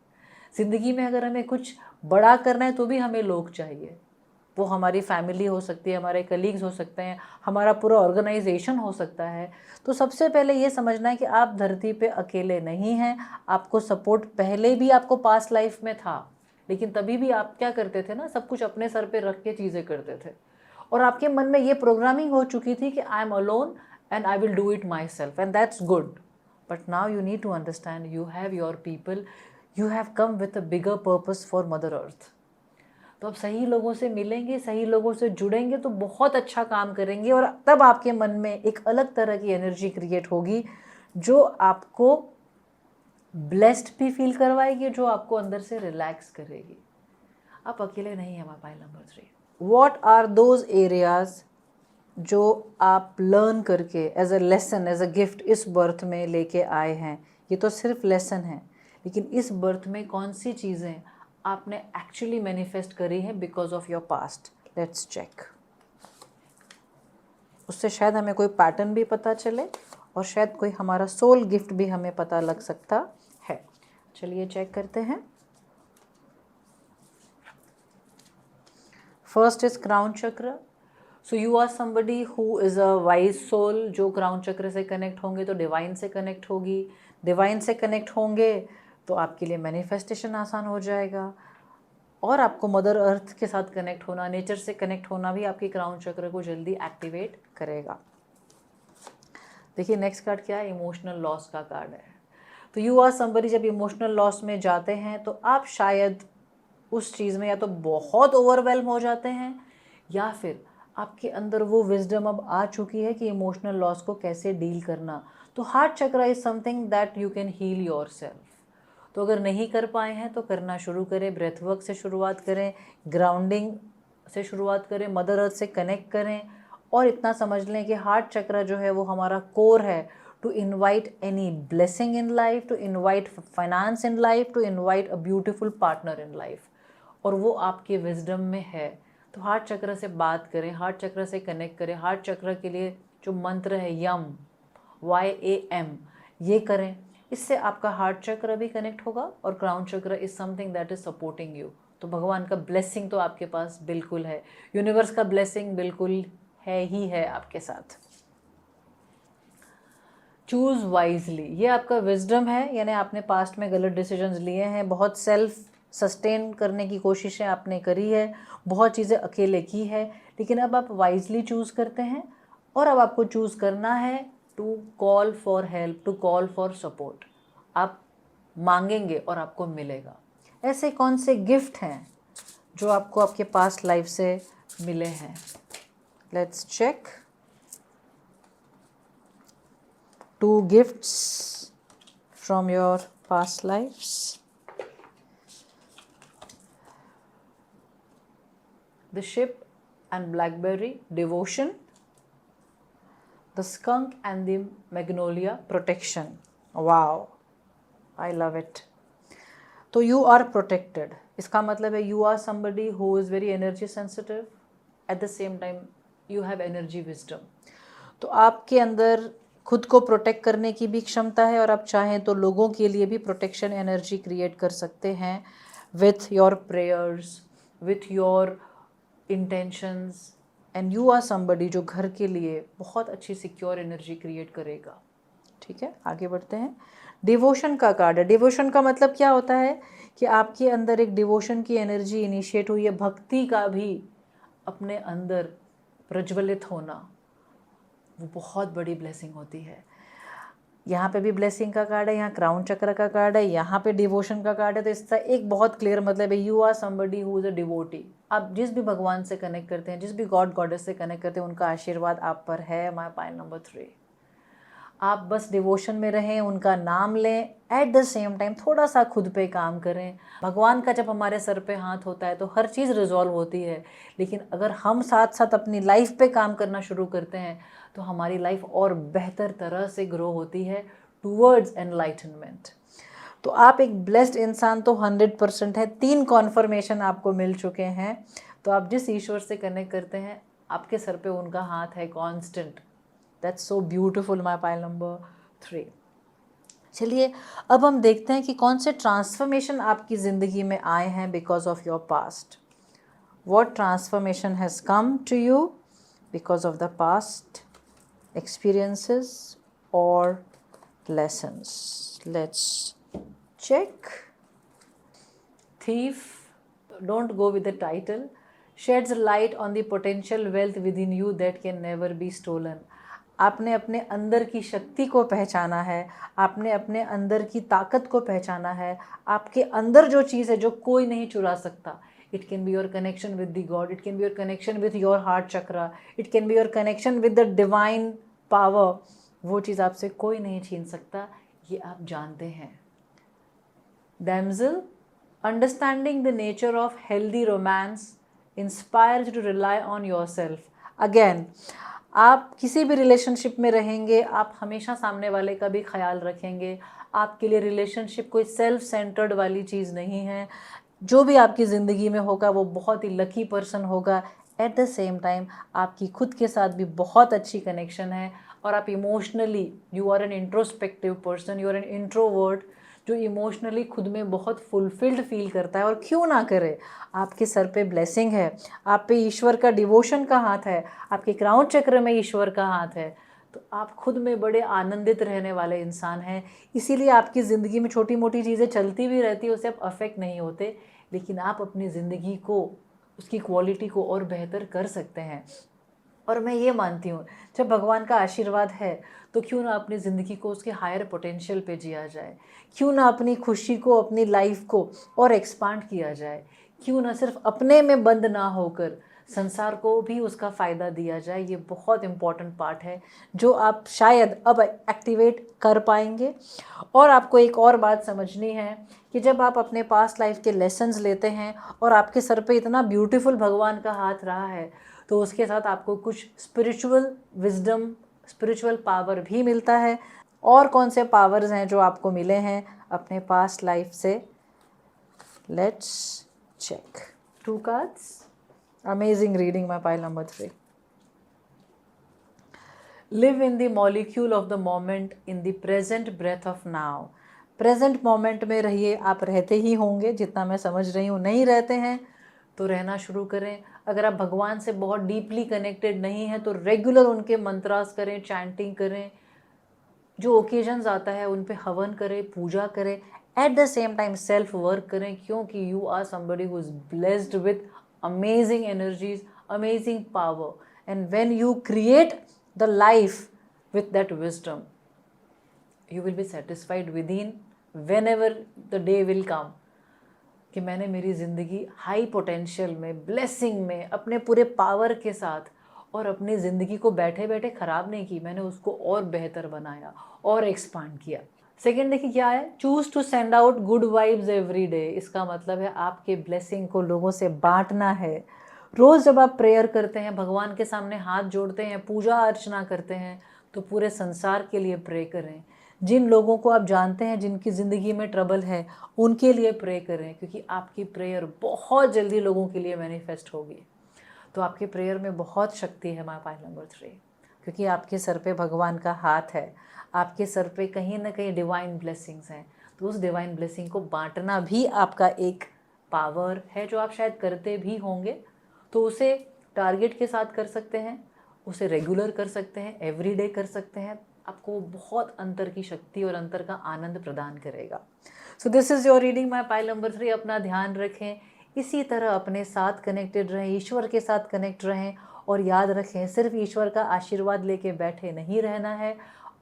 ज़िंदगी में अगर हमें कुछ बड़ा करना है तो भी हमें लोग चाहिए। वो हमारी फैमिली हो सकती है, हमारे कलीग्स हो सकते हैं, हमारा पूरा ऑर्गेनाइजेशन हो सकता है। तो सबसे पहले ये समझना है कि आप धरती पे अकेले नहीं हैं। आपको सपोर्ट पहले भी आपको पास्ट लाइफ में था, लेकिन तभी भी आप क्या करते थे ना, सब कुछ अपने सर पे रख के चीज़ें करते थे, और आपके मन में ये प्रोग्रामिंग हो चुकी थी कि I am alone and I will do it myself, and that's good. But now you need to understand, you have your people, you have come with a bigger purpose for mother earth. तो आप सही लोगों से मिलेंगे, सही लोगों से जुड़ेंगे तो बहुत अच्छा काम करेंगे, और तब आपके मन में एक अलग तरह की एनर्जी क्रिएट होगी जो आपको ब्लेस्ड भी फील करवाएगी, जो आपको अंदर से रिलैक्स करेगी। आप अकेले नहीं हैं। Pile number 3, what are those areas जो आप लर्न करके as a lesson, as a gift इस बर्थ में लेके आए हैं? ये तो सिर्फ लेसन है, लेकिन इस बर्थ में कौन सी चीज़ें आपने एक्चुअली मैनिफेस्ट करी है because of your past? Let's check. उससे शायद हमें कोई पैटर्न भी पता चले और शायद कोई हमारा सोल गिफ्ट भी हमें पता लग सकता है। चलिए चेक करते हैं। First is crown chakra. So you are somebody who is a wise soul. जो क्राउन चक्र से कनेक्ट होंगे तो डिवाइन से कनेक्ट होगी, डिवाइन से कनेक्ट होंगे तो आपके लिए मैनिफेस्टेशन आसान हो जाएगा. और आपको मदर अर्थ के साथ कनेक्ट होना, नेचर से कनेक्ट होना भी आपकी क्राउन चक्र को जल्दी एक्टिवेट करेगा. देखिए नेक्स्ट कार्ड क्या है, इमोशनल लॉस का कार्ड है. तो यू आर समबडी जब इमोशनल लॉस में जाते हैं तो आप शायद उस चीज़ में या तो बहुत ओवरवेल्म हो जाते हैं या फिर आपके अंदर वो विजडम अब आ चुकी है कि इमोशनल लॉस को कैसे डील करना. तो heart chakra is something that you can heal yourself. तो अगर नहीं कर पाए हैं तो करना शुरू करें. ब्रेथ वर्क से शुरुआत करें, ग्राउंडिंग से शुरुआत करें, मदर अर्थ से कनेक्ट करें. और इतना समझ लें कि हार्ट चक्र जो है वो हमारा कोर है to invite any blessing in life, to invite finance in life, to invite a beautiful partner in life. और वो आपके विजडम में है. तो हार्ट चक्र से बात करें, हार्ट चक्र से कनेक्ट करें. हार्ट चक्र के लिए जो मंत्र है यम, YAM, ये करें. इससे आपका हार्ट चक्र भी कनेक्ट होगा और क्राउन चक्र is something that is supporting you. तो भगवान का ब्लेसिंग तो आपके पास बिल्कुल है, यूनिवर्स का ब्लेसिंग बिल्कुल है ही है आपके साथ. चूज वाइजली, ये आपका विजडम है. यानी आपने पास्ट में गलत डिसीजंस लिए हैं, बहुत सेल्फ सस्टेन करने की कोशिशें आपने करी है, बहुत चीज़ें अकेले की है, लेकिन अब आप वाइजली चूज़ करते हैं. और अब आपको चूज़ करना है to call for help, to call for support. आप मांगेंगे और आपको मिलेगा. ऐसे कौन से गिफ्ट हैं जो आपको आपके पास्ट लाइफ से मिले हैं? Let's check. 2 gifts from your past lives. The ship and blackberry, devotion. The skunk and the magnolia, protection. Wow, I love it. तो you are protected. इसका मतलब है you are somebody who is very energy sensitive. At the same time you have energy wisdom. तो आपके अंदर खुद को protect करने की भी क्षमता है और आप चाहें तो लोगों के लिए भी प्रोटेक्शन एनर्जी क्रिएट कर सकते हैं with your prayers, with your intentions. And you are somebody जो घर के लिए बहुत अच्छी सिक्योर एनर्जी क्रिएट करेगा. ठीक है, आगे बढ़ते हैं. डिवोशन का कार्ड है. डिवोशन का मतलब क्या होता है कि आपके अंदर एक डिवोशन की एनर्जी इनिशिएट हुई है. भक्ति का भी अपने अंदर प्रज्वलित होना वो बहुत बड़ी ब्लेसिंग होती है. यहाँ पे भी ब्लेसिंग का कार्ड है, यहाँ क्राउन चक्र का कार्ड है, यहाँ पे डिवोशन का कार्ड है. तो इसका एक बहुत क्लियर मतलब है you are somebody who is a devotee. आप जिस भी भगवान से कनेक्ट करते हैं, जिस भी गॉड गॉडेस से कनेक्ट करते हैं, उनका आशीर्वाद आप पर है. My pile number 3. आप बस डिवोशन में रहें, उनका नाम लें, एट द सेम टाइम थोड़ा सा खुद पे काम करें. भगवान का जब हमारे सर पे हाथ होता है तो हर चीज़ रिजॉल्व होती है, लेकिन अगर हम साथ साथ अपनी लाइफ पे काम करना शुरू करते हैं तो हमारी लाइफ और बेहतर तरह से ग्रो होती है टूवर्ड्स एनलाइटनमेंट. तो आप एक ब्लेस्ड इंसान तो 100% है. 3 कॉन्फर्मेशन आपको मिल चुके हैं. तो आप जिस ईश्वर से कनेक्ट करते हैं आपके सर पे उनका हाथ है constant. That's so beautiful. My pile number 3. चलिए अब हम देखते हैं कि कौन से ट्रांसफॉर्मेशन आपकी ज़िंदगी में आए हैं because of your past. What transformation has come to you because of the past experiences or lessons. Let's check. Thief, don't go with the title, sheds light on the potential wealth within you that can never be stolen. आपने अपने अंदर की शक्ति को पहचाना है, आपने अपने अंदर की ताकत को पहचाना है. आपके अंदर जो चीज़ है जो कोई नहीं चुरा सकता. It can be your connection with the God. It can be your connection with your heart chakra. It can be your connection with the divine power. वो चीज़ आपसे कोई नहीं छीन सकता, ये आप जानते हैं. Damsel, understanding the nature of healthy romance inspires you to rely on yourself. Again, आप किसी भी रिलेशनशिप में रहेंगे, आप हमेशा सामने वाले का भी ख्याल रखेंगे. आपके लिए रिलेशनशिप कोई सेल्फ सेंटर्ड वाली चीज़ नहीं है. जो भी आपकी ज़िंदगी में होगा वो बहुत ही लकी पर्सन होगा. एट द सेम टाइम आपकी खुद के साथ भी बहुत अच्छी कनेक्शन है और आप emotionally you are an introspective person, you are an introvert. जो इमोशनली खुद में बहुत फुलफिल्ड फील करता है, और क्यों ना करे, आपके सर पे ब्लेसिंग है, आप पे ईश्वर का डिवोशन का हाथ है, आपके क्राउन चक्र में ईश्वर का हाथ है, तो आप खुद में बड़े आनंदित रहने वाले इंसान हैं। इसीलिए आपकी ज़िंदगी में छोटी मोटी चीज़ें चलती भी रहती है, उससे आप अफेक्ट नहीं होते, लेकिन आप अपनी ज़िंदगी को, उसकी क्वालिटी को और बेहतर कर सकते हैं। और मैं ये मानती हूँ, जब भगवान का आशीर्वाद है तो क्यों ना अपनी ज़िंदगी को उसके हायर पोटेंशियल पे जिया जाए, क्यों ना अपनी खुशी को, अपनी लाइफ को और एक्सपांड किया जाए, क्यों ना सिर्फ अपने में बंद ना होकर संसार को भी उसका फ़ायदा दिया जाए। ये बहुत इम्पॉर्टेंट पार्ट है जो आप शायद अब एक्टिवेट कर पाएंगे। और आपको एक और बात समझनी है कि जब आप अपने पास्ट लाइफ के लेसन्स लेते हैं और आपके सर पे इतना ब्यूटीफुल भगवान का हाथ रहा है, तो उसके साथ आपको कुछ स्पिरिचुअल विजडम, स्पिरिचुअल पावर भी मिलता है। और कौन से पावर्स हैं जो आपको मिले हैं अपने पास्ट लाइफ से? Let's check. 2 cards. Amazing reading, my pile number 3. Live in the molecule of the moment, in the present breath of now. Present moment में रहिए। आप रहते ही होंगे, जितना मैं समझ रही हूँ। नहीं रहते हैं तो रहना शुरू करें। अगर आप भगवान से बहुत डीपली कनेक्टेड नहीं हैं तो रेगुलर उनके मंत्रास करें, चैंटिंग करें, जो ओकेजन्स आता है उन पे हवन करें, पूजा करें। At the same time self work करें, क्योंकि you are somebody who is blessed with amazing energies, amazing power. And when you create the life with that wisdom, you will be satisfied within, whenever the day will come, कि मैंने मेरी ज़िंदगी high potential में, blessing में, अपने पूरे power के साथ और अपनी ज़िंदगी को बैठे बैठे ख़राब नहीं की, मैंने उसको और बेहतर बनाया और एक्सपांड किया। सेकेंड देखिए क्या है, choose to send out good vibes every day. इसका मतलब है आपके ब्लेसिंग को लोगों से बांटना है। रोज़ जब आप प्रेयर करते हैं, भगवान के सामने हाथ जोड़ते हैं, पूजा अर्चना करते हैं, तो पूरे संसार के लिए प्रे करें। जिन लोगों को आप जानते हैं जिनकी ज़िंदगी में ट्रबल है, उनके लिए प्रे करें, क्योंकि आपकी प्रेयर बहुत जल्दी लोगों के लिए मैनिफेस्ट होगी। तो आपके प्रेयर में बहुत शक्ति है माय पाइल नंबर 3, क्योंकि आपके सर पे भगवान का हाथ है, आपके सर पे कहीं ना कहीं डिवाइन ब्लेसिंग्स हैं। तो उस डिवाइन ब्लेसिंग को बांटना भी आपका एक पावर है, जो आप शायद करते भी होंगे। तो उसे टारगेट के साथ कर सकते हैं, उसे रेगुलर कर सकते हैं, एवरीडे कर सकते हैं। आपको बहुत अंतर की शक्ति और अंतर का आनंद प्रदान करेगा। So this is your reading my pile number 3। अपना ध्यान रखें, इसी तरह अपने साथ कनेक्टेड रहें, ईश्वर के साथ कनेक्ट रहें, और याद रखें सिर्फ ईश्वर का आशीर्वाद लेके बैठे नहीं रहना है,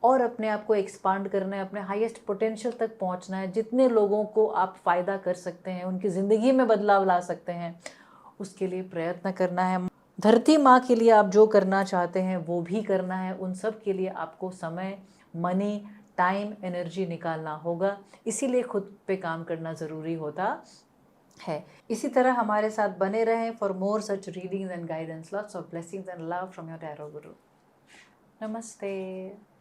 और अपने आप को एक्सपांड करना है, अपने हाईएस्ट पोटेंशियल तक पहुंचना है। जितने लोगों को आप फ़ायदा कर सकते हैं, उनकी ज़िंदगी में बदलाव ला सकते हैं, उसके लिए प्रयत्न करना है। धरती माँ के लिए आप जो करना चाहते हैं वो भी करना है। उन सब के लिए आपको समय, मनी, टाइम, एनर्जी निकालना होगा। इसीलिए खुद पे काम करना ज़रूरी होता है। इसी तरह हमारे साथ बने रहें for more such readings and guidance. Lots of blessings and love from your tarot गुरु। नमस्ते।